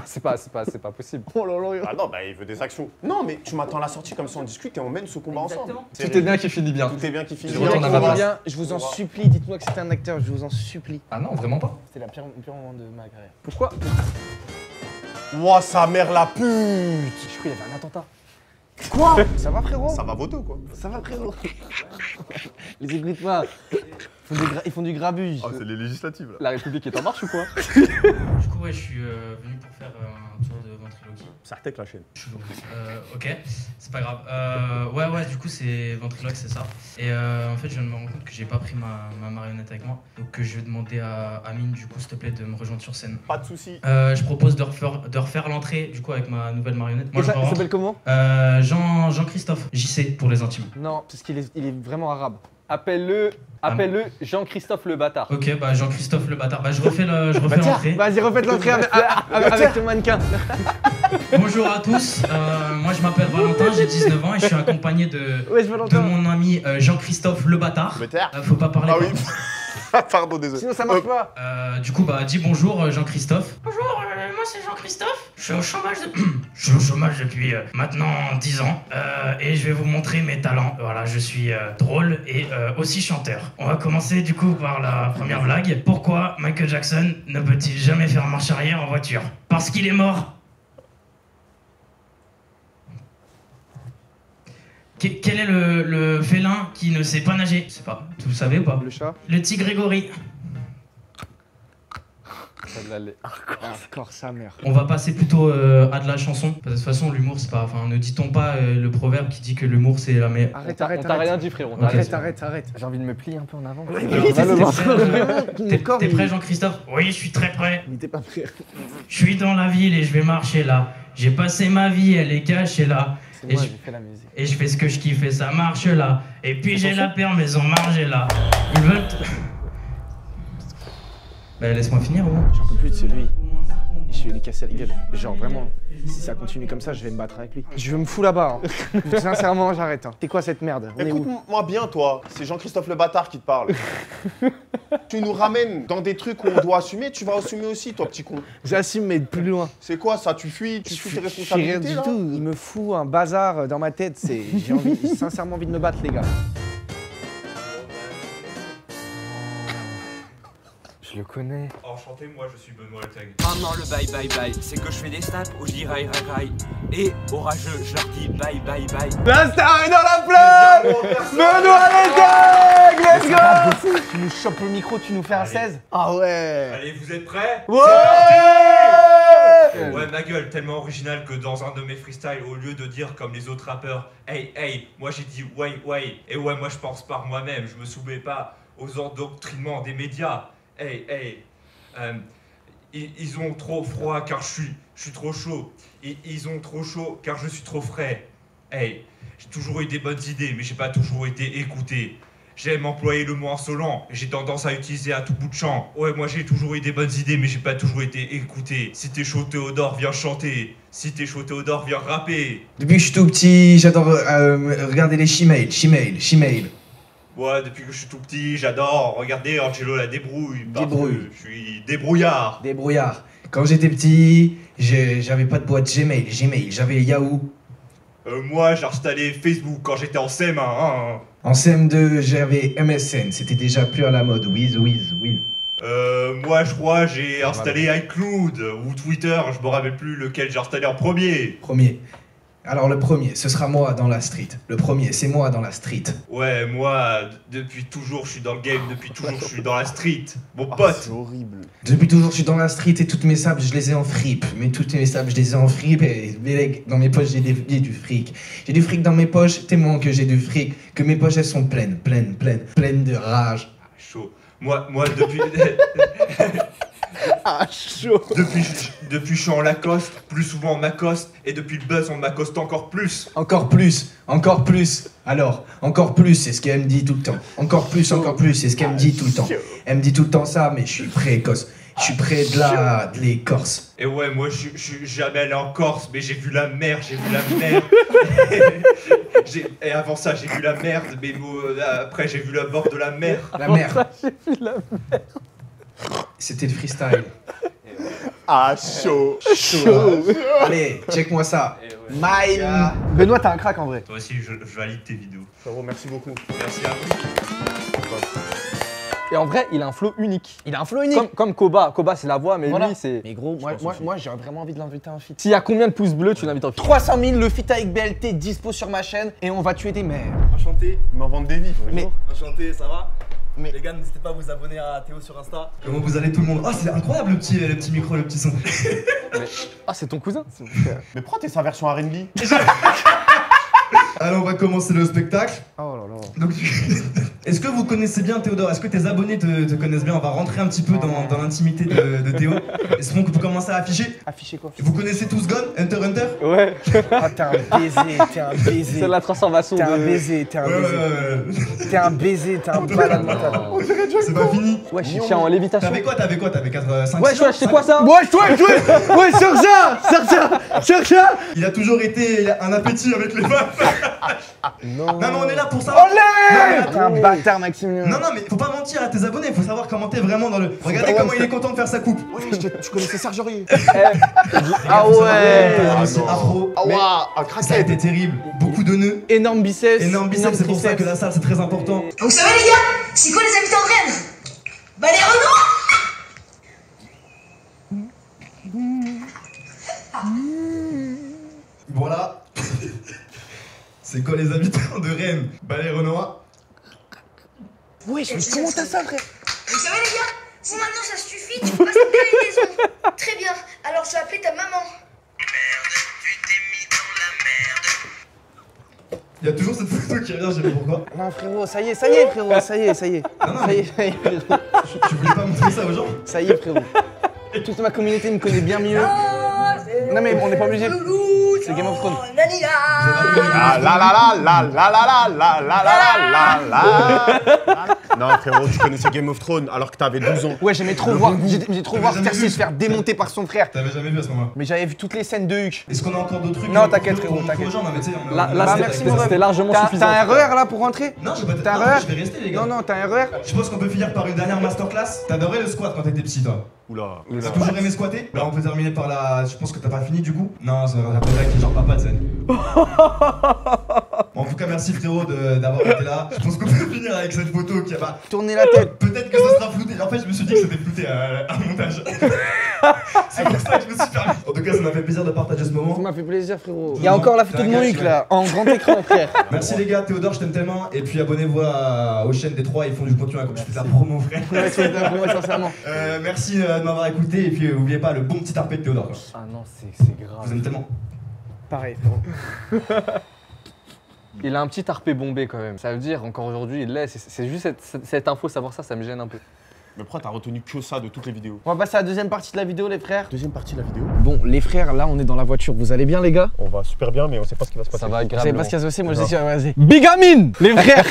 S4: c'est pas possible.
S3: Oh là là.
S1: Ah non, bah, il veut des actions. Non, mais tu m'attends à la sortie, comme ça on discute et on mène ce combat ensemble.
S11: Exactement.
S4: Tout est bien qui finit bien.
S1: Tout est bien qui finit.
S4: Je retourne à ma place.
S3: Bien, je vous en supplie, dites-moi que c'était un acteur, je vous en supplie.
S4: Ah non, vraiment pas.
S3: C'était le pire moment de ma carrière.
S1: Pourquoi Ouah, sa mère la pute.
S3: Je crois qu'il y avait un attentat. Quoi Ça va frérot?
S1: Ça va voter quoi.
S3: Ça va frérot? Les ébris pas. Ils font du grabuge.
S1: Ah, c'est les législatives là.
S4: La République est en marche ou quoi?
S11: Du coup, ouais, je suis venu pour faire un tour de ventriloquie.
S1: Sartec la chaîne.
S11: Ok, c'est pas grave. Ouais, du coup, c'est ventriloque, c'est ça. Et en fait, je viens de me rendre compte que j'ai pas pris ma marionnette avec moi. Donc, je vais demander à Amine, du coup, s'il te plaît, de me rejoindre sur scène.
S1: Pas de soucis.
S11: Je propose de refaire l'entrée, du coup, avec ma nouvelle marionnette. Moi, je
S3: Il
S11: rentre.
S3: s'appelle comment?
S11: Jean-Christophe, JC pour les intimes.
S3: Non, parce qu'il est vraiment arabe.
S10: Appelle-le Jean-Christophe le bâtard.
S2: Ok, bah Jean-Christophe le bâtard. Bah je refais l'entrée.
S3: Vas-y, refaites l'entrée avec le mannequin.
S2: Bonjour à tous, moi je m'appelle Valentin, j'ai 19 ans et je suis accompagné de mon ami Jean-Christophe le bâtard. Faut pas parler.
S1: Ah oui. Pardon, désolé.
S3: Sinon ça marche pas.
S2: Du coup, bah dis bonjour Jean-Christophe. Bonjour, moi c'est Jean-Christophe. Je suis au chômage depuis maintenant 10 ans et je vais vous montrer mes talents. Voilà, je suis drôle et aussi chanteur. On va commencer du coup par la première blague. Pourquoi Michael Jackson ne peut-il jamais faire marche arrière en voiture? Parce qu'il est mort. Quel est le félin qui ne sait pas nager? Je sais pas, vous le savez ou pas?
S3: Le chat.
S2: Le tigre Grégory.
S3: Encore sa mère.
S2: On va passer plutôt à de la chanson. De toute façon, l'humour, c'est pas. Enfin, ne dit-on pas le proverbe qui dit que l'humour, c'est la meilleure.
S3: Arrête.
S10: On t'a rien dit, frérot.
S3: Arrête.
S10: J'ai envie de me plier un peu en avant.
S2: T'es prêt, Jean-Christophe? Oui, je suis très prêt.
S3: Mais t'es pas prêt.
S2: Je suis dans la ville et je vais marcher là. J'ai passé ma vie, elle est cachée là.
S10: C'est moi, j'ai fait la musique.
S2: Et je fais ce que je kiffe et ça marche là. Et puis j'ai la paire, mais on marge là. Ils veulent. Bah laisse-moi finir, gros.
S3: J'en peux plus de celui. Je vais lui casser la gueule. Genre vraiment, si ça continue comme ça, je vais me battre avec lui. Je me fous là-bas. Hein. Sincèrement, j'arrête. Hein. C'est quoi cette merde?
S1: Écoute-moi bien, toi. C'est Jean-Christophe le bâtard qui te parle. Tu nous ramènes dans des trucs où on doit assumer, tu vas assumer aussi, toi, petit con.
S3: J'assume, mais de plus loin.
S1: C'est quoi ça? Tu fuis tes responsabilités?
S3: Je suis rien du tout. Il me fout un bazar dans ma tête. J'ai sincèrement envie de me battre, les gars.
S10: Je le connais.
S12: Enchanté, moi je suis Benoît Tag.
S13: Ah non, le bye bye bye, c'est que je fais des snaps où je dis rail rail rail. Et orageux, je leur dis bye bye bye.
S3: La star est dans la place! Benoît Tag! Let's go! Tu nous chopes le micro, tu nous fais un 16? Ah ouais!
S12: Allez, vous êtes prêts?
S3: Ouais!
S12: Ouais, ma gueule, tellement original que dans un de mes freestyles, au lieu de dire comme les autres rappeurs, hey, moi j'ai dit ouais. Et ouais, moi je pense par moi-même, je me soumets pas aux endoctrinements des médias. Ils ont trop froid car je suis trop chaud. Ils ont trop chaud car je suis trop frais. J'ai toujours eu des bonnes idées, mais j'ai pas toujours été écouté. J'aime employer le mot insolent, et j'ai tendance à utiliser à tout bout de champ. Ouais, moi j'ai toujours eu des bonnes idées, mais j'ai pas toujours été écouté. Si t'es chaud, Théodore, viens chanter. Si t'es chaud, Théodore, viens rapper.
S3: Depuis que je suis tout petit, j'adore regarder les She-Mail.
S12: Ouais, depuis que je suis tout petit, j'adore regarder Angelo la débrouille. Je suis débrouillard.
S3: Quand j'étais petit, j'avais pas de boîte Gmail, j'avais Yahoo.
S12: Moi, j'ai installé Facebook quand j'étais en CM1. Hein.
S3: En CM2, j'avais MSN, c'était déjà plus à la mode. Whiz.
S12: Moi, je crois, j'ai installé iCloud ou Twitter, je me rappelle plus lequel j'ai installé en premier.
S3: Alors le premier, ce sera moi dans la street. Le premier, c'est moi dans la street.
S12: Ouais, moi, depuis toujours, je suis dans le game, depuis toujours, je suis dans la street. Mon pote.
S1: C'est horrible.
S3: Depuis toujours, je suis dans la street et toutes mes sables, je les ai en fripe. Mais toutes mes sables, je les ai en fripe et dans mes poches, j'ai du fric. J'ai du fric dans mes poches, tellement que j'ai du fric, que mes poches, elles sont pleines de rage.
S12: Chaud. Moi, depuis...
S3: chaud.
S12: Depuis je suis en Lacoste, plus souvent on m'accoste, et depuis le buzz on m'accoste encore plus.
S3: Encore plus. Alors, encore plus, c'est ce qu'elle me dit tout le temps. Encore plus, c'est ce qu'elle me dit tout le temps. Elle me dit tout le temps ça, mais je suis précoce. Je suis près de l'Écorce.
S12: Et ouais, moi je suis jamais allé en Corse, mais j'ai vu la mer. Et avant ça, j'ai vu la merde, mais après j'ai vu la bord de la mer.
S3: La mer. C'était le freestyle.
S1: Chaud.
S3: Allez, check-moi ça. Mine. Benoît, t'as un crack en vrai.
S12: Toi aussi, je valide tes vidéos.
S1: Frérot, merci beaucoup.
S12: Merci à vous.
S10: Et en vrai, il a un flow unique. Comme Koba. Koba, c'est la voix, mais lui, c'est...
S3: Mais gros, moi j'ai vraiment envie de l'inviter à un feat.
S10: S'il y a combien de pouces bleus, tu l'invites en feat?
S3: 300 000, le feat avec BLT dispo sur ma chaîne et on va tuer des mères.
S14: Enchanté.
S1: Ils m'en vendent des vies.
S14: Enchanté, ça va? Les gars, n'hésitez pas à vous abonner à Théo sur Insta.
S15: Comment vous allez tout le monde? Ah, c'est incroyable le petit micro, le petit son.
S10: Ah, c'est ton cousin?
S1: Mais pourquoi t'es sa version R&B?
S15: Alors, on va commencer le spectacle.
S3: Oh là là.
S15: Donc, Est-ce que vous connaissez bien Théodore? Est-ce que tes abonnés te connaissent bien? On va rentrer un petit peu dans l'intimité de Théo. Est-ce qu'on peut commencer à afficher?
S3: Afficher quoi?
S15: Vous connaissez tous Gon? Hunter x Hunter?
S10: Ouais.
S3: Ah, t'es un baiser, t'es un baiser.
S10: C'est la transformation
S3: T'es un
S10: de...
S3: baiser, t'es un baiser. T'es un baiser, t'es un malade mental.
S15: C'est pas fini.
S10: Ouais, je suis en lévitation.
S15: T'avais quoi? T'avais 5
S10: Ouais, c'est quoi ça?
S3: Ouais, sur ça.
S15: Il a toujours été un appétit avec les meufs.
S3: Non.
S15: Non mais on est là pour savoir.
S3: Olé! T'es un bâtard, Maxime.
S15: Non mais faut pas mentir à tes abonnés, faut savoir comment t'es vraiment dans le... Regardez comment il est content de faire sa coupe.
S3: Ouais, tu connaissais Serge Aurier.
S15: Ah ouais. Afro.
S3: Ah ouais.
S15: Ça a été terrible. Beaucoup de nœuds.
S3: Énorme biceps.
S15: Énorme biceps, c'est pour ça que la salle c'est très important.
S5: Vous savez les gars, c'est quoi les habitants de Rennes? Bah les Renault.
S15: Voilà. C'est quoi les habitants de Rennes? Bah les Renois.
S3: Wesh, mais comment t'as ça, frère?
S5: Vous savez les gars, si maintenant ça suffit, tu peux pas s'appeler les maisons. Très bien, alors je vais appeler ta maman.
S15: Il y a toujours cette photo qui revient, je sais pas pourquoi.
S3: Non frérot, ça y est frérot, ça y est.
S15: Non,
S3: Ça y est frérot.
S15: Tu voulais pas montrer ça aux gens?
S3: Ça y est frérot. Toute ma communauté me connaît bien mieux. Non mais on n'est pas obligé. C'est Game of Thrones.
S1: Ah la la la la la la la la la la la. Non frérot, tu connaissais Game of Thrones alors que t'avais 12 ans.
S3: Ouais, j'aimais trop voir Cersei se faire démonter par son frère.
S15: T'avais jamais vu à ce moment-là?
S3: Mais j'avais vu toutes les scènes de Huck.
S15: Est-ce qu'on a encore d'autres trucs?
S3: Non, t'inquiète frérot,
S15: pour
S3: t'inquiète.
S15: aux gens, non mais tu sais,
S10: Là, c'était largement suffisant.
S3: T'as un RER là pour rentrer?
S15: Non, j'ai pas
S3: T'as un
S15: non,
S3: RER?
S15: je vais rester les gars.
S3: Non, t'as un RER?
S15: Je pense qu'on peut finir par une dernière masterclass. T'adorais le squat quand t'étais petit toi?
S1: Oula.
S15: T'as toujours aimé squatter? Bah on peut terminer par la... Je pense que t'as pas fini du coup? Non, c'est un peu là qui est genre papa de scène. Bon, en tout cas merci frérot d'avoir été là. Je pense qu'on peut finir avec cette photo qui va...
S3: Tourner la tête.
S15: Peut-être que ça sera flouté. En fait je me suis dit que c'était flouté à montage. C'est pour ça que je me suis permis. En tout cas ça m'a fait plaisir de partager ce moment.
S3: Ça m'a fait plaisir frérot. Il y a encore la photo de mon Huck là, en grand écran frère.
S15: Merci les gars, Théodore je t'aime tellement. Et puis abonnez-vous aux chaînes des trois, ils font du contenu comme je fais de la promo frère.
S3: Ouais, c'est de la promo sincèrement.
S15: Merci de m'avoir écouté et puis n'oubliez pas le bon petit arpé de Théodore. Quoi.
S10: Ah non, c'est grave.
S15: Je vous aime tellement.
S3: Pareil frérot.
S10: Il a un petit arpé bombé quand même. Ça veut dire, encore aujourd'hui, il l'est. C'est juste cette info, savoir ça, ça me gêne un peu.
S1: Mais pourquoi t'as retenu que ça de toutes les vidéos?
S3: On va passer à la deuxième partie de la vidéo les frères.
S1: Deuxième partie de la vidéo.
S3: Bon les frères, là on est dans la voiture, vous allez bien les gars?
S1: On va super bien mais on sait pas ce qui va se passer.
S10: Ça va
S3: Vous
S10: grave.
S3: savez pas ce qui va se passer, moi je sais, vas-y. Bigamine les frères.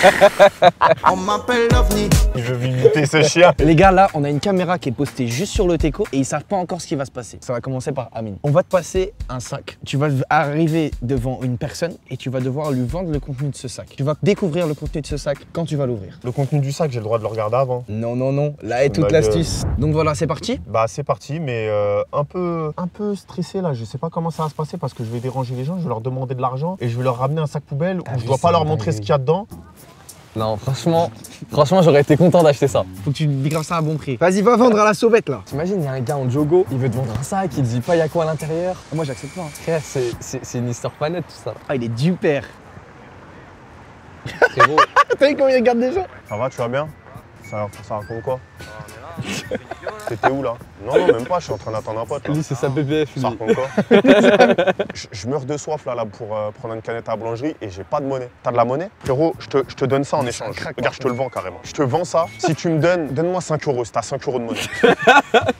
S3: On m'appelle l'OVNI.
S1: Je veux imiter ce chien.
S3: Les gars là, on a une caméra qui est postée juste sur le Teco et ils savent pas encore ce qui va se passer. Ça va commencer par Amine. On va te passer un sac. Tu vas arriver devant une personne et tu vas devoir lui vendre le contenu de ce sac. Tu vas découvrir le contenu de ce sac quand tu vas l'ouvrir.
S1: Le contenu du sac, j'ai le droit de le regarder avant.
S3: Non, non, non, là est toute l'astuce. Donc voilà, c'est parti.
S1: Bah c'est parti, mais un peu stressé là. Je sais pas comment ça va se passer parce que je vais déranger les gens, je vais leur demander de l'argent et je vais leur ramener un sac poubelle où je dois pas leur montrer ce qu'il y a dedans.
S10: Non, franchement j'aurais été content d'acheter ça.
S3: Faut que tu dégraves ça à bon prix. Vas-y, va vendre à la sauvette là.
S10: T'imagines, il y a un gars en jogo, il veut te vendre un sac, il te dit pas il y a quoi à l'intérieur.
S3: Moi j'accepte pas. Hein.
S10: Frère, c'est une histoire pas nette tout ça.
S3: Ah, il est du père.
S10: Frérot.
S3: T'as vu comment il regarde déjà?
S1: Ça va, tu vas bien? Ça raconte quoi? T'étais où là? Non, non, même pas, je suis en train d'attendre un pote là.
S10: Lui, c'est sa BBF.
S1: Ça raconte quoi? Je meurs de soif là pour prendre une canette à la boulangerie et j'ai pas de monnaie. T'as de la monnaie? Frérot, je te donne ça en échange. Regarde, je te le vends carrément. Je te vends ça. Si tu me donne-moi 5 €, si t'as 5 € de monnaie.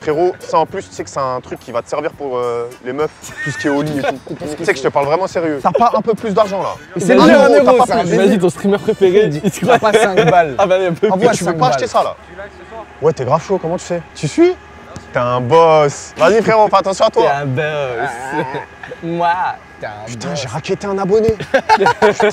S1: Frérot, ça en plus, tu sais que c'est un truc qui va te servir pour les meufs, tout ce qui est au lit et tout. Tu sais que je te parle vraiment sérieux. T'as pas un peu plus d'argent là?
S3: C'est déjà 1 euro, ça.
S10: Vas-y, ton streamer préféré, il
S3: Tu vas pas 5 balles.
S10: Ah bah, il peut
S3: Envoie
S1: tu
S3: 5
S1: veux pas
S3: balles.
S1: acheter ça là? Ouais, t'es grave chaud, comment tu fais? Tu suis? T'es un boss. Vas-y frérot, fais attention à toi.
S10: T'es un boss. Moi, t'es un
S1: Putain,
S10: boss.
S1: j'ai raquetté un abonné. Putain,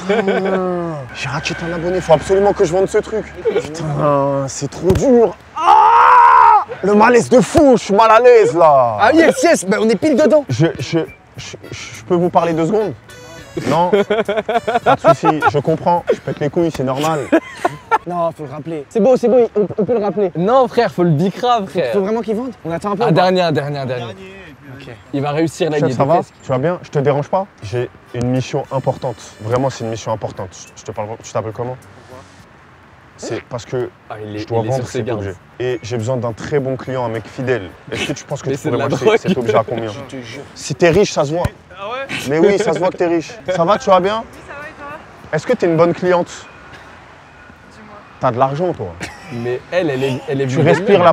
S1: j'ai raquetté un abonné. Faut absolument que je vende ce truc. Putain, c'est trop dur. Ah, le malaise de fou, je suis mal à l'aise là.
S3: Ah yes, yes, bah on est pile dedans.
S1: Je peux vous parler 2 secondes? Non, pas de soucis, je comprends. Je pète les couilles, c'est normal.
S3: Non, faut le rappeler. C'est beau, on peut le rappeler.
S10: Non frère, faut le bicrave frère.
S3: Faut vraiment qu'il vende? On attend un peu.
S10: Un
S3: ou pas?
S10: dernier. Ok. Il va réussir là, il
S1: Chef,
S10: est
S1: ça va?
S10: presque.
S1: Tu vas bien? Je te dérange pas? J'ai une mission importante. Vraiment, c'est une mission importante. Je te parle. Tu t'appelles comment? C'est parce que je dois vendre cet objet. Et j'ai besoin d'un très bon client, un mec fidèle. Est-ce que tu penses que tu pourrais m'acheter cet objet à combien?
S3: Je te jure.
S1: Si t'es riche, ça se voit.
S9: Ah ouais?
S1: Mais oui, ça se voit que t'es riche. Ça va, tu vas bien?
S9: Oui, ça va et toi?
S1: Est-ce que t'es une bonne cliente?
S9: Dis-moi.
S1: T'as de l'argent, toi.
S10: Mais elle est
S1: Tu respires la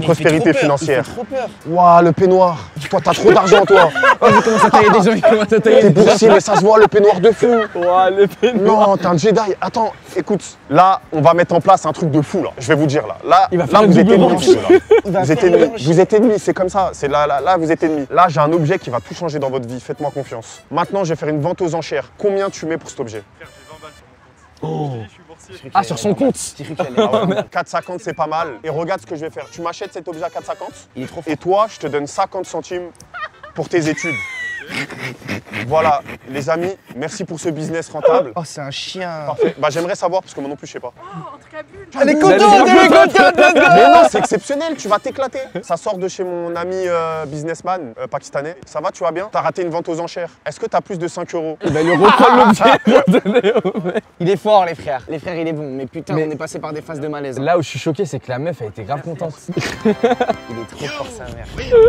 S1: prospérité financière.
S3: Il fait trop peur.
S1: Waouh, le peignoir. Toi, t'as trop d'argent, toi.
S3: Oh, il commence à tailler des gens, il commence à tailler
S1: T'es
S3: des gens.
S1: boursier, mais ça se voit, le peignoir de fou.
S10: Ouah, le peignoir.
S1: Non, t'es un Jedi. Attends, écoute. Là, on va mettre en place un truc de fou, là. Je vais vous dire, là. Là,
S10: Il va faire
S1: vous
S10: une
S1: êtes
S10: double
S1: ennemis,
S10: manche.
S1: monsieur, là. Vous êtes ennemis. Vous êtes ennemis, c'est comme ça. C'est là, vous êtes ennemis. Là, j'ai un objet qui va tout changer dans votre vie. Faites-moi confiance. Maintenant, je vais faire une vente aux enchères. Combien tu mets pour cet objet?
S10: Oh. Ah, sur son compte.
S1: 4,50 c'est pas mal. Et regarde ce que je vais faire. Tu m'achètes cet objet à 4,50.
S3: Il est trop fort.
S1: Et toi, je te donne 50 centimes pour tes études. Voilà, les amis, merci pour ce business rentable.
S3: Oh, c'est un chien.
S1: Parfait. Bah, j'aimerais savoir, parce que moi non plus, je sais pas.
S3: Elle est contente, elle est contente, let's go.
S1: Mais non, c'est exceptionnel, tu vas t'éclater. Ça sort de chez mon ami businessman pakistanais. Ça va, tu vas bien? T'as raté une vente aux enchères. Est-ce que t'as plus de 5 €?
S10: Il va lui reprendre l'objet pour donner au mec.
S3: Il est fort, les frères. Les frères, il est bon. Mais putain, on est passé par des phases de malaise.
S10: Là où je suis choqué, c'est que la meuf a été grave contente.
S3: Il est trop fort, sa mère.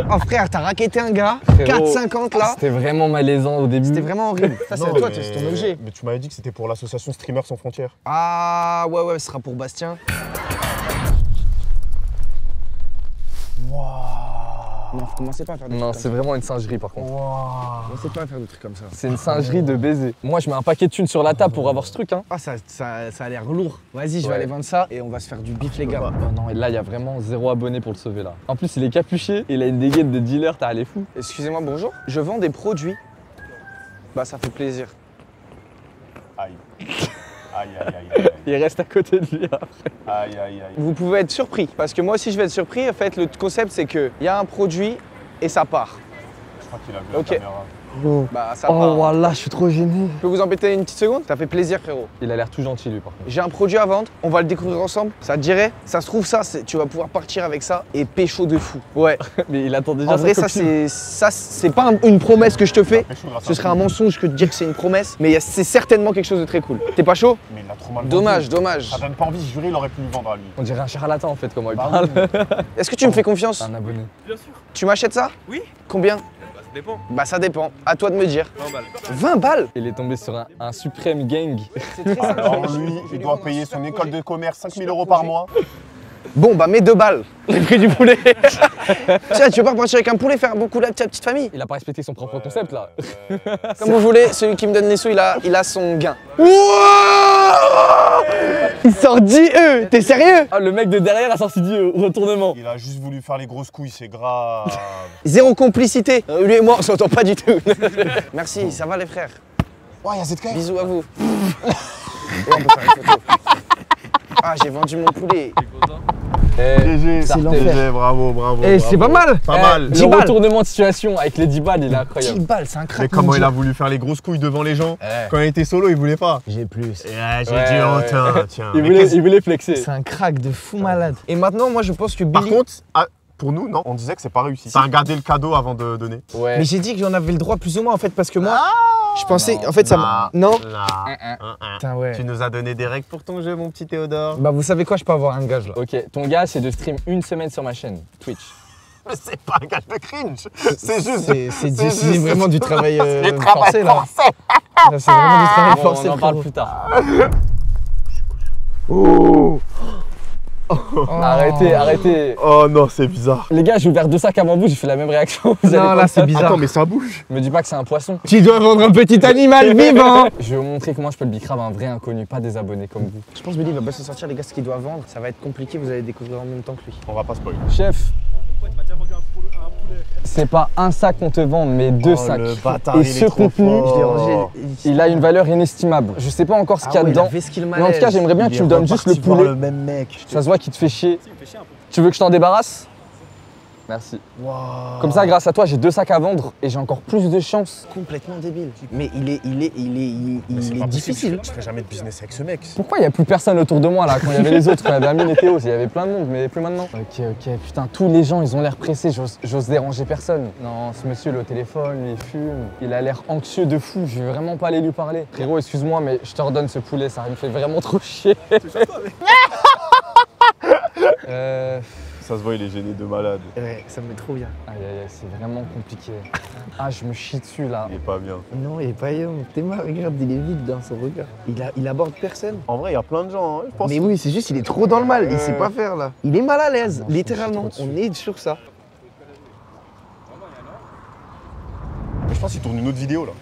S3: Oh, frère, t'as raquetté un gars. 4,50 là.
S10: C'était vraiment malaisant au début.
S3: C'était vraiment horrible. Ça, c'est à toi, c'est ton objet.
S1: Mais tu m'avais dit que c'était pour l'association Streamers Sans Frontières.
S3: Ah, ouais, ce sera pour Bastien. Waouh. Non, commencez pas à faire des trucs
S10: Non,
S3: comme
S10: c'est vraiment une singerie par contre.
S3: Commencez pas à faire des trucs comme ça.
S10: C'est une singerie de baiser. Moi, je mets un paquet de thunes sur la table pour avoir ce truc, hein.
S3: Ah, ça a l'air lourd. Vas-y, je vais aller vendre ça et on va se faire du bif, les gars.
S10: Oh non, et là, il y a vraiment 0 abonné pour le sauver là. En plus, il est capuché, il a une dégaine de dealer, t'as les fous.
S3: Excusez-moi, bonjour. Je vends des produits. Bah, ça fait plaisir.
S1: Aïe. Aïe, aïe, aïe, aïe.
S10: Il reste à côté de lui après.
S1: Aïe, aïe, aïe.
S3: Vous pouvez être surpris, parce que moi aussi je vais être surpris. En fait, le concept c'est qu'il y a un produit et ça part.
S1: Je crois qu'il a vu
S3: Ok.
S1: la caméra.
S3: Bah, ça part.
S10: Oh voilà, je suis trop gêné.
S3: Je peux vous embêter une petite seconde? Ça fait plaisir, frérot.
S10: Il a l'air tout gentil lui par contre.
S3: J'ai un produit à vendre, on va le découvrir ensemble. Ça te dirait? Ça se trouve, ça, tu vas pouvoir partir avec ça et pécho de fou. Ouais.
S10: Mais il attend déjà
S3: En vrai,
S10: sa copine.
S3: ça c'est pas une promesse que je te fais. Ce serait un mensonge que de dire que c'est une promesse, mais c'est certainement quelque chose de très cool. T'es pas chaud?
S1: Mais il a trop mal
S3: Dommage,
S1: vendu.
S3: dommage.
S1: Ça donne pas envie, je jurais, il aurait pu le vendre à lui.
S10: On dirait un charlatan en fait, comment il
S1: Bah
S10: parle.
S3: Est-ce que tu me fais confiance?
S10: Un abonné.
S14: Bien sûr.
S3: Tu m'achètes ça?
S14: Oui.
S3: Combien?
S14: Bah, ça dépend.
S3: Bah, ça dépend. À toi de me dire.
S14: 20 balles.
S3: 20 balles?
S10: Il est tombé sur un suprême gang.
S1: Alors lui, il doit payer son école de commerce 5 000 € par mois.
S3: Bon, bah, mets 2 balles. Le prix du poulet. Tiens, tu veux pas repartir avec un poulet, faire beaucoup de ta petite famille?
S10: Il a pas respecté son propre concept là.
S3: Comme vous voulez, celui qui me donne les sous, il a son gain. Il sort 10 E, t'es sérieux?
S10: Ah, le mec de derrière a sorti du retournement.
S1: Il a juste voulu faire les grosses couilles, c'est grave.
S3: Zéro complicité. Lui et moi, on s'entend pas du tout. Merci, ça va les frères?
S1: Oh, il y a ZK.
S3: Bisous à vous. Et on peut faire une photo. Ah, j'ai vendu mon poulet.
S10: GG,
S1: c'est l'enfer. Bravo.
S3: Eh, c'est pas mal.
S1: Pas mal.
S10: Le retournement de situation avec les 10 balles, il est incroyable.
S3: 10 balles, c'est un crack.
S1: Mais comment il a voulu faire les grosses couilles devant les gens? Quand il était solo, il voulait pas.
S3: J'ai plus.
S1: J'ai dit, oh, tiens.
S10: Il voulait flexer.
S3: C'est un crack de fou malade. Et maintenant, moi, je pense que Billy...
S1: Par contre, pour nous, non, on disait que c'est pas réussi. T'as gardé le cadeau avant de donner.
S10: Ouais.
S3: Mais j'ai dit que j'en avais le droit plus ou moins en fait parce que moi, je pensais, en fait ça non. Putain ouais.
S1: Tu nous as donné des règles pour ton jeu, mon petit Théodore.
S3: Bah vous savez quoi, je peux avoir un gage là.
S10: Ok, ton gars c'est de stream une semaine sur ma chaîne Twitch.
S1: Mais c'est pas un gage de cringe. C'est juste.
S3: C'est vraiment du travail forcé là. C'est vraiment du travail forcé.
S10: On en parle plus tard.
S3: Oh.
S10: Arrêtez.
S1: Oh non, c'est bizarre.
S10: Les gars, j'ai ouvert 2 sacs avant vous, j'ai fait la même réaction.
S3: Non, là c'est bizarre.
S1: Attends, mais ça bouge.
S10: Me dis pas que c'est un poisson.
S3: Tu dois vendre un petit animal vivant.
S10: Je vais vous montrer comment je peux le bicrave à un vrai inconnu, pas des abonnés comme vous.
S3: Je pense que Billy va pas se sortir les gars ce qu'il doit vendre. Ça va être compliqué, vous allez découvrir en même temps que lui.
S1: On va pas spoiler.
S10: Chef, c'est pas un sac qu'on te vend, mais 2 sacs.
S1: Le bâtard,
S10: et
S1: il
S10: ce
S1: est trop
S10: contenu,
S1: fort.
S10: il a une valeur inestimable. Je sais pas encore ce qu'il y a dedans. Mais en tout cas, j'aimerais bien que tu me donnes juste le poulet.
S1: Le même mec.
S10: Ça se voit qu'il te fait chier. Tu veux que je t'en débarrasse? Merci.
S3: Wow.
S10: Comme ça, grâce à toi, j'ai 2 sacs à vendre et j'ai encore plus de chance.
S3: Complètement débile. Mais il est difficile.
S1: Je ferai jamais de business avec ce mec.
S10: Pourquoi il n'y a plus personne autour de moi là? Quand il y avait les autres, quand il y avait Amine et Théo, il y avait plein de monde, mais plus maintenant. Ok, putain, tous les gens ils ont l'air pressés, j'ose déranger personne. Non, ce monsieur, le téléphone, il fume, il a l'air anxieux de fou, je vais vraiment pas aller lui parler. Frérot, excuse-moi, mais je te redonne ce poulet, ça me fait vraiment trop chier.
S1: ça se voit, il est gêné de malade.
S3: Ouais, ça me met trop bien.
S10: Aïe aïe aïe, c'est vraiment compliqué. Ah, je me chie dessus là.
S1: Il est pas bien.
S3: Non, il est pas bien. Théma, regarde, il est vide dans son regard. Il aborde personne.
S1: En vrai, il y a plein de gens, hein, je pense.
S3: Mais oui, c'est juste, il est trop dans le mal. Il sait pas faire là. Il est mal à l'aise,
S10: Non, je
S3: littéralement.
S10: me chie trop
S3: On est sur ça.
S1: Je pense qu'il tourne une autre vidéo là.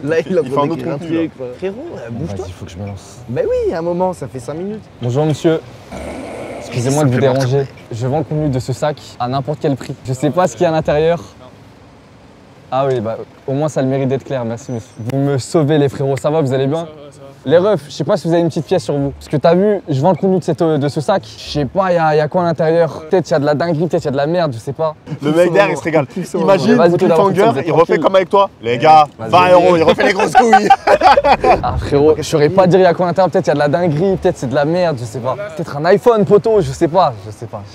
S3: Là, il a
S1: fait un autre contenu. Là.
S3: Frérot, bouge-toi.
S10: Vas-y, faut que je me lance.
S3: Bah oui, à un moment, ça fait 5 minutes.
S10: Bonjour monsieur. Excusez-moi de vous déranger. Je vends le contenu de ce sac à n'importe quel prix. Je sais pas ce qu'il y a à l'intérieur. Ah oui, bah au moins ça a le mérite d'être clair, merci monsieur. Vous me sauvez les frérots, ça va, vous allez bien? Les refs, je sais pas si vous avez une petite pièce sur vous. Parce que t'as vu, je vends le contenu de ce sac. Je sais pas, y a quoi à l'intérieur? Peut-être y a de la dinguerie, peut-être y a de la merde, je sais pas.
S1: Le mec derrière, il se régale. Imagine,
S10: Vas-y,
S1: le
S10: tout d'abord,
S1: cliffhanger,
S10: vous êtes
S1: il refait
S10: tranquille.
S1: comme avec toi. Les gars, 20 €, il refait les grosses couilles.
S10: Ah frérot, je saurais pas dire y a quoi à l'intérieur, peut-être y a de la dinguerie, peut-être c'est de la merde, je sais pas. Peut-être un iPhone, poteau, je sais pas.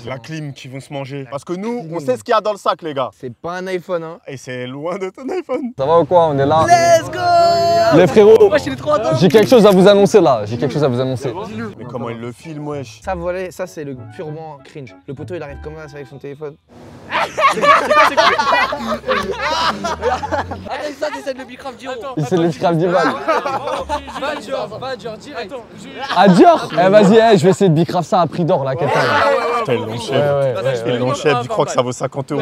S1: La clim qui vont se manger. Parce que nous, on sait ce qu'il y a dans le sac, les gars.
S3: C'est pas un iPhone, hein.
S1: Et c'est loin de ton iPhone.
S10: Ça va ou quoi? On est là.
S3: Let's go!
S10: Les frérots,
S3: Moi, je suis les trois
S10: j'ai quelque chose à vous annoncer là. J'ai quelque chose à vous annoncer.
S1: Mais comment il le filme, wesh?
S3: Ça, voilà, ça c'est le purement cringe. Le poteau, il arrive comme ça avec son téléphone.
S16: Attends, ça, t'essaies de Bicraft Dior.
S10: Il s'est le Bicraft Dival.
S16: Va Dior, direct.
S10: À Dior? Eh vas-y, je vais essayer de Bicraft ça à prix d'or là, quelqu'un.
S1: Putain, ils l'ont chef. Ils l'ont chef, ils croient que ça vaut 50 €.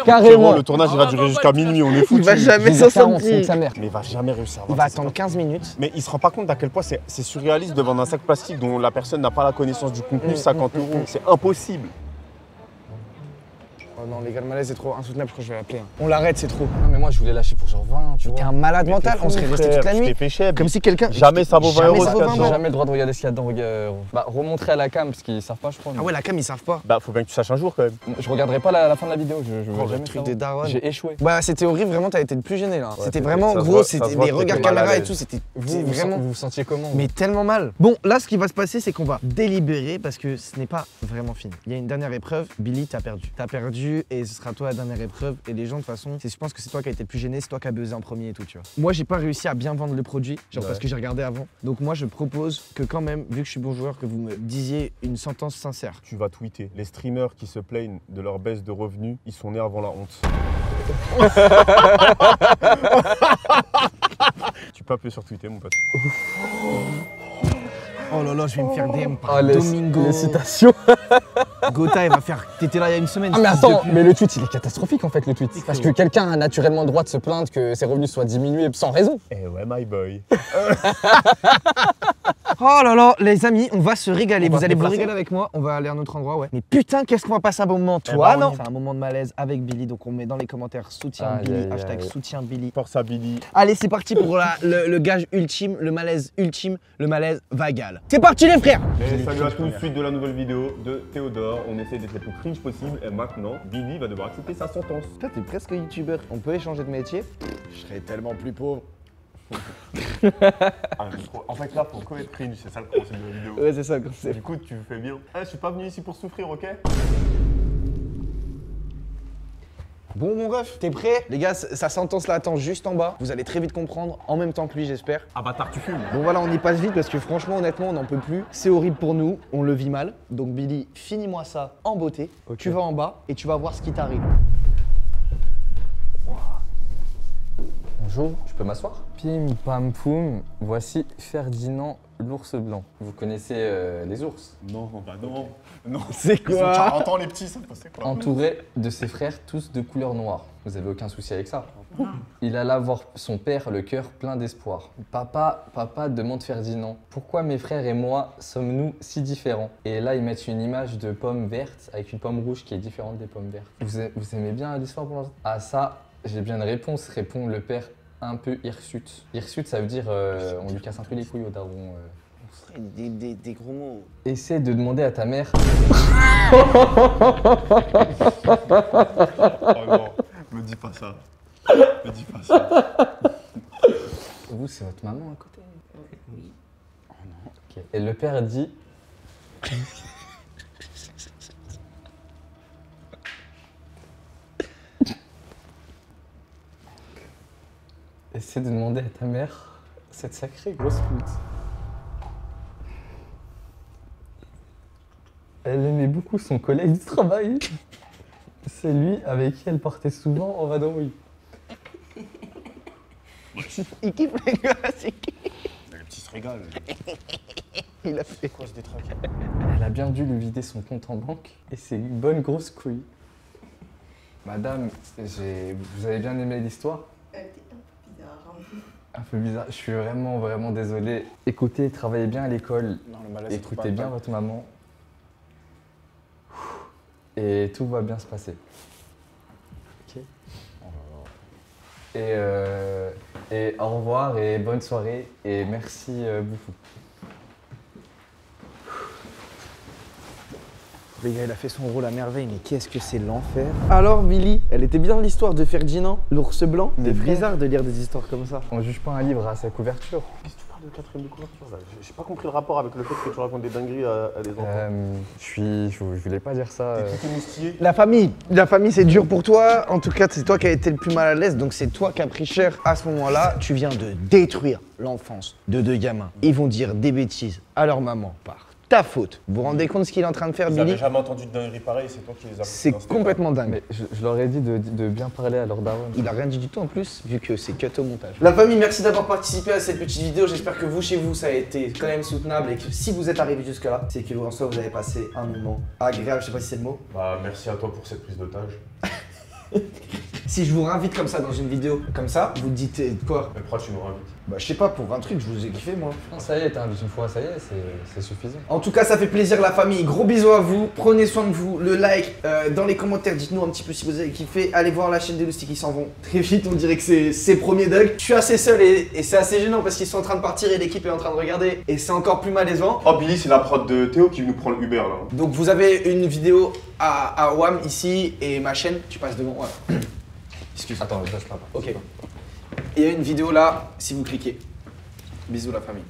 S10: Carrément.
S1: Frérot, le tournage, il va durer jusqu'à minuit, on est foutus.
S3: Il va jamais s'en sortir.
S1: Mais il va jamais réussir.
S3: Il va attendre 15 minutes.
S1: Mais il se rend pas compte à quel point c'est surréaliste de vendre un sac plastique dont la personne n'a pas la connaissance du contenu, 50 €. C'est impossible.
S3: Oh non, les gars, le malaise est trop insoutenable, je crois que je vais l'appeler. On l'arrête, c'est trop.
S10: Non mais moi je voulais lâcher pour genre 20, tu vois.
S3: T'es un malade
S1: Mais
S3: mental,
S1: t'es
S3: on serait
S1: fou,
S3: resté
S1: frère,
S3: toute la
S1: tu
S3: nuit.
S1: t'es fait chèvre.
S3: Comme si quelqu'un.
S1: Jamais ça vaut 20
S3: Jamais
S1: €.
S3: ça vaut 20
S10: J'ai
S3: €.
S10: jamais le droit de regarder ce qu'il y a dedans, regarde. Bah remontrer à la cam parce qu'ils savent pas je crois.
S3: Ah ouais, la cam, ils savent pas.
S1: Bah faut bien que tu saches un jour quand même.
S10: Je regarderai pas la fin de la vidéo, je veux
S3: Oh, le
S10: jamais
S3: truc
S10: savoir.
S3: des darons.
S10: J'ai échoué.
S3: Bah, c'était horrible, vraiment, t'as été le plus gêné là.
S1: Ouais,
S3: C'était
S1: ça
S3: vraiment
S1: se
S3: gros,
S1: voit- ça
S3: c'était
S1: se voit
S3: des
S1: que
S3: regards
S1: t'étais mal à
S3: caméra et
S1: l'aise.
S3: tout, c'était
S10: Vous
S3: vraiment.
S10: vous sentiez comment?
S3: Mais tellement mal. Bon, là, ce qui va se passer, c'est qu'on va délibérer parce que ce n'est pas vraiment fini. Il y a une dernière épreuve. Billy, t'as perdu. T'as perdu et ce sera toi la dernière épreuve. Et les gens, de toute façon, je pense que c'est toi qui as été le plus gêné, c'est toi qui as buzzé en premier et tout, tu vois. Moi, j'ai pas réussi à bien vendre le produit, genre parce que j'ai regardé avant. Donc, moi, je propose que, quand même, vu que je suis bon joueur, que vous me disiez une sentence sincère.
S1: Tu vas tweeter. Les streamers qui se plaignent de leur baisse de revenus, ils sont nés avant la honte. Tu peux appuyer sur Twitter, mon pote.
S3: Oh là là, je vais me faire DM par
S10: Oh,
S3: Domingo.
S10: les citations.
S3: Gotha, il va faire. T'étais là il y a une semaine.
S10: Ah mais
S3: fils de
S10: attends,
S3: pute.
S10: mais le tweet il est catastrophique en fait le tweet. Parce que quelqu'un a naturellement le droit de se plaindre que ses revenus soient diminués sans raison.
S1: Eh ouais, my boy.
S3: Oh là là, les amis, on va se régaler.
S1: On va
S3: Vous
S1: se
S3: allez vous
S1: déplacer.
S3: régaler avec moi. On va aller à un autre endroit, ouais. Mais putain, qu'est-ce qu'on va passer un bon moment.
S1: Eh
S3: Toi,
S1: ben, on
S3: non.
S1: y
S3: C'est un moment de malaise avec Billy. Donc on met dans les commentaires soutien
S10: Aïe,
S3: Billy,
S10: aïe,
S3: hashtag
S10: aïe.
S3: soutien Billy.
S1: Force à Billy.
S3: Allez, c'est parti pour le gage ultime, le malaise ultime, le malaise vagal. C'est parti les frères.
S1: Et salut à tous, suite de la nouvelle vidéo de Théodore. On essaie d'être le plus cringe possible et maintenant, Billy va devoir accepter sa sentence.
S3: Toi, t'es presque youtubeur. On peut échanger de métier. Je serais tellement plus pauvre.
S1: Ah, mais trop. En fait, là, faut que être cringe, c'est ça le concept de la vidéo.
S3: Ouais, c'est ça le concept.
S1: Du coup, tu fais bien. Eh, je suis pas venu ici pour souffrir, ok?
S3: Bon mon ref, t'es prêt? Les gars, sa sentence là attend juste en bas. Vous allez très vite comprendre, en même temps que lui j'espère.
S1: Ah bâtard, tu fumes.
S3: Bon voilà, on y passe vite parce que franchement, honnêtement, on n'en peut plus. C'est horrible pour nous, on le vit mal. Donc Billy, finis-moi ça en beauté. Tu vas en bas et tu vas voir ce qui t'arrive.
S10: Bonjour.
S4: Je peux m'asseoir?
S10: Pim pam poum, voici Ferdinand l'ours blanc. Vous connaissez les ours?
S1: Non, bah non. Non.
S3: C'est
S1: Ils ont
S3: quoi?
S1: 40 ans, les petits, ça c'est quoi?
S10: Entouré de ses frères tous de couleur noire. Vous avez aucun souci avec ça? Il alla voir son père le cœur plein d'espoir. Papa, demande Ferdinand, pourquoi mes frères et moi sommes-nous si différents? Et là, ils mettent une image de pomme verte avec une pomme rouge qui est différente des pommes vertes. Vous aimez bien l'histoire pour l'instant? Ah ça, j'ai bien une réponse, répond le père un peu hirsute. Hirsute, ça veut dire on lui casse un peu les couilles au daron.
S3: Des gros mots.
S10: Essaie de demander à ta mère.
S1: Oh non, me dis pas ça. Me dis pas ça.
S10: Vous, c'est votre maman à côté? Oui. Oh non. Ok. Et le père dit. Essaie de demander à ta mère cette sacrée grosse pute. Elle aimait beaucoup son collègue du travail. C'est lui avec qui elle partait souvent en vadrouille.
S3: Il kiffe les gosses, il kiffe.
S1: Le petit se régale.
S3: Il a fait
S1: quoi ce détraque?
S10: Elle a bien dû lui vider son compte en banque et ses bonnes grosses couilles. Madame, vous avez bien aimé l'histoire?
S5: Elle était un peu bizarre.
S10: Un peu bizarre, je suis vraiment désolé. Écoutez, travaillez bien à l'école,
S1: Non, le malaise, c'est
S10: écoutez
S1: pas-
S10: bien votre maman. Et tout va bien se passer. Ok. Et au revoir et bonne soirée et merci beaucoup.
S3: Le gars, il a fait son rôle à merveille, mais qu'est-ce que c'est l'enfer. Alors, Billy, elle était bien l'histoire de Ferdinand, l'ours blanc. C'est bizarre de lire des histoires comme ça.
S10: On juge pas un livre à sa couverture.
S1: Qu'est-ce que tu parles de quatrième de couverture là? J'ai pas compris le rapport avec le fait que tu racontes des dingueries à des enfants.
S10: Je voulais pas dire ça.
S1: T'es plutôt moustillé.
S3: La famille c'est dur pour toi. En tout cas, c'est toi qui as été le plus mal à l'aise, donc c'est toi qui as pris cher. À ce moment-là, tu viens de détruire l'enfance de deux gamins. Ils vont dire des bêtises à leur maman par ta faute. Vous vous rendez compte ce qu'il est en train de faire,
S1: Ils
S3: Billy?
S1: avaient jamais entendu de dingueries pareilles, c'est toi qui les as.
S3: C'est complètement dingue.
S10: Mais je leur ai dit de bien parler à leur daronne.
S3: Il a rien dit du tout en plus, vu que c'est cut au montage. La famille, merci d'avoir participé à cette petite vidéo. J'espère que vous, chez vous, ça a été quand même soutenable et que si vous êtes arrivé jusque-là, c'est que en soi, vous avez passé un moment agréable. Je sais pas si c'est le mot.
S1: Bah, merci à toi pour cette prise d'otage.
S3: Si je vous réinvite comme ça dans une vidéo, comme ça, vous dites quoi?
S1: Mais pourquoi tu nous réinvites?
S3: Bah, je sais pas, pour un truc, je vous ai kiffé, moi.
S10: Non, ça y est, t'invites une fois, ça y est, c'est suffisant.
S3: En tout cas, ça fait plaisir, la famille. Gros bisous à vous. Prenez soin de vous. Le like, dans les commentaires, dites-nous un petit peu si vous avez kiffé. Allez voir la chaîne des loustiques qui s'en vont très vite. On dirait que c'est ses premiers Doug. Je suis assez seul et c'est assez gênant parce qu'ils sont en train de partir et l'équipe est en train de regarder. Et c'est encore plus malaisant.
S1: Oh, Billy, c'est la prod de Théo qui nous prend le Uber là.
S3: Donc, vous avez une vidéo à WAM ici et ma chaîne. Tu passes devant. Voilà. Excuse.
S10: Attends, je reste là-bas.
S3: Ok. Il y a une vidéo là si vous cliquez. Bisous, la famille.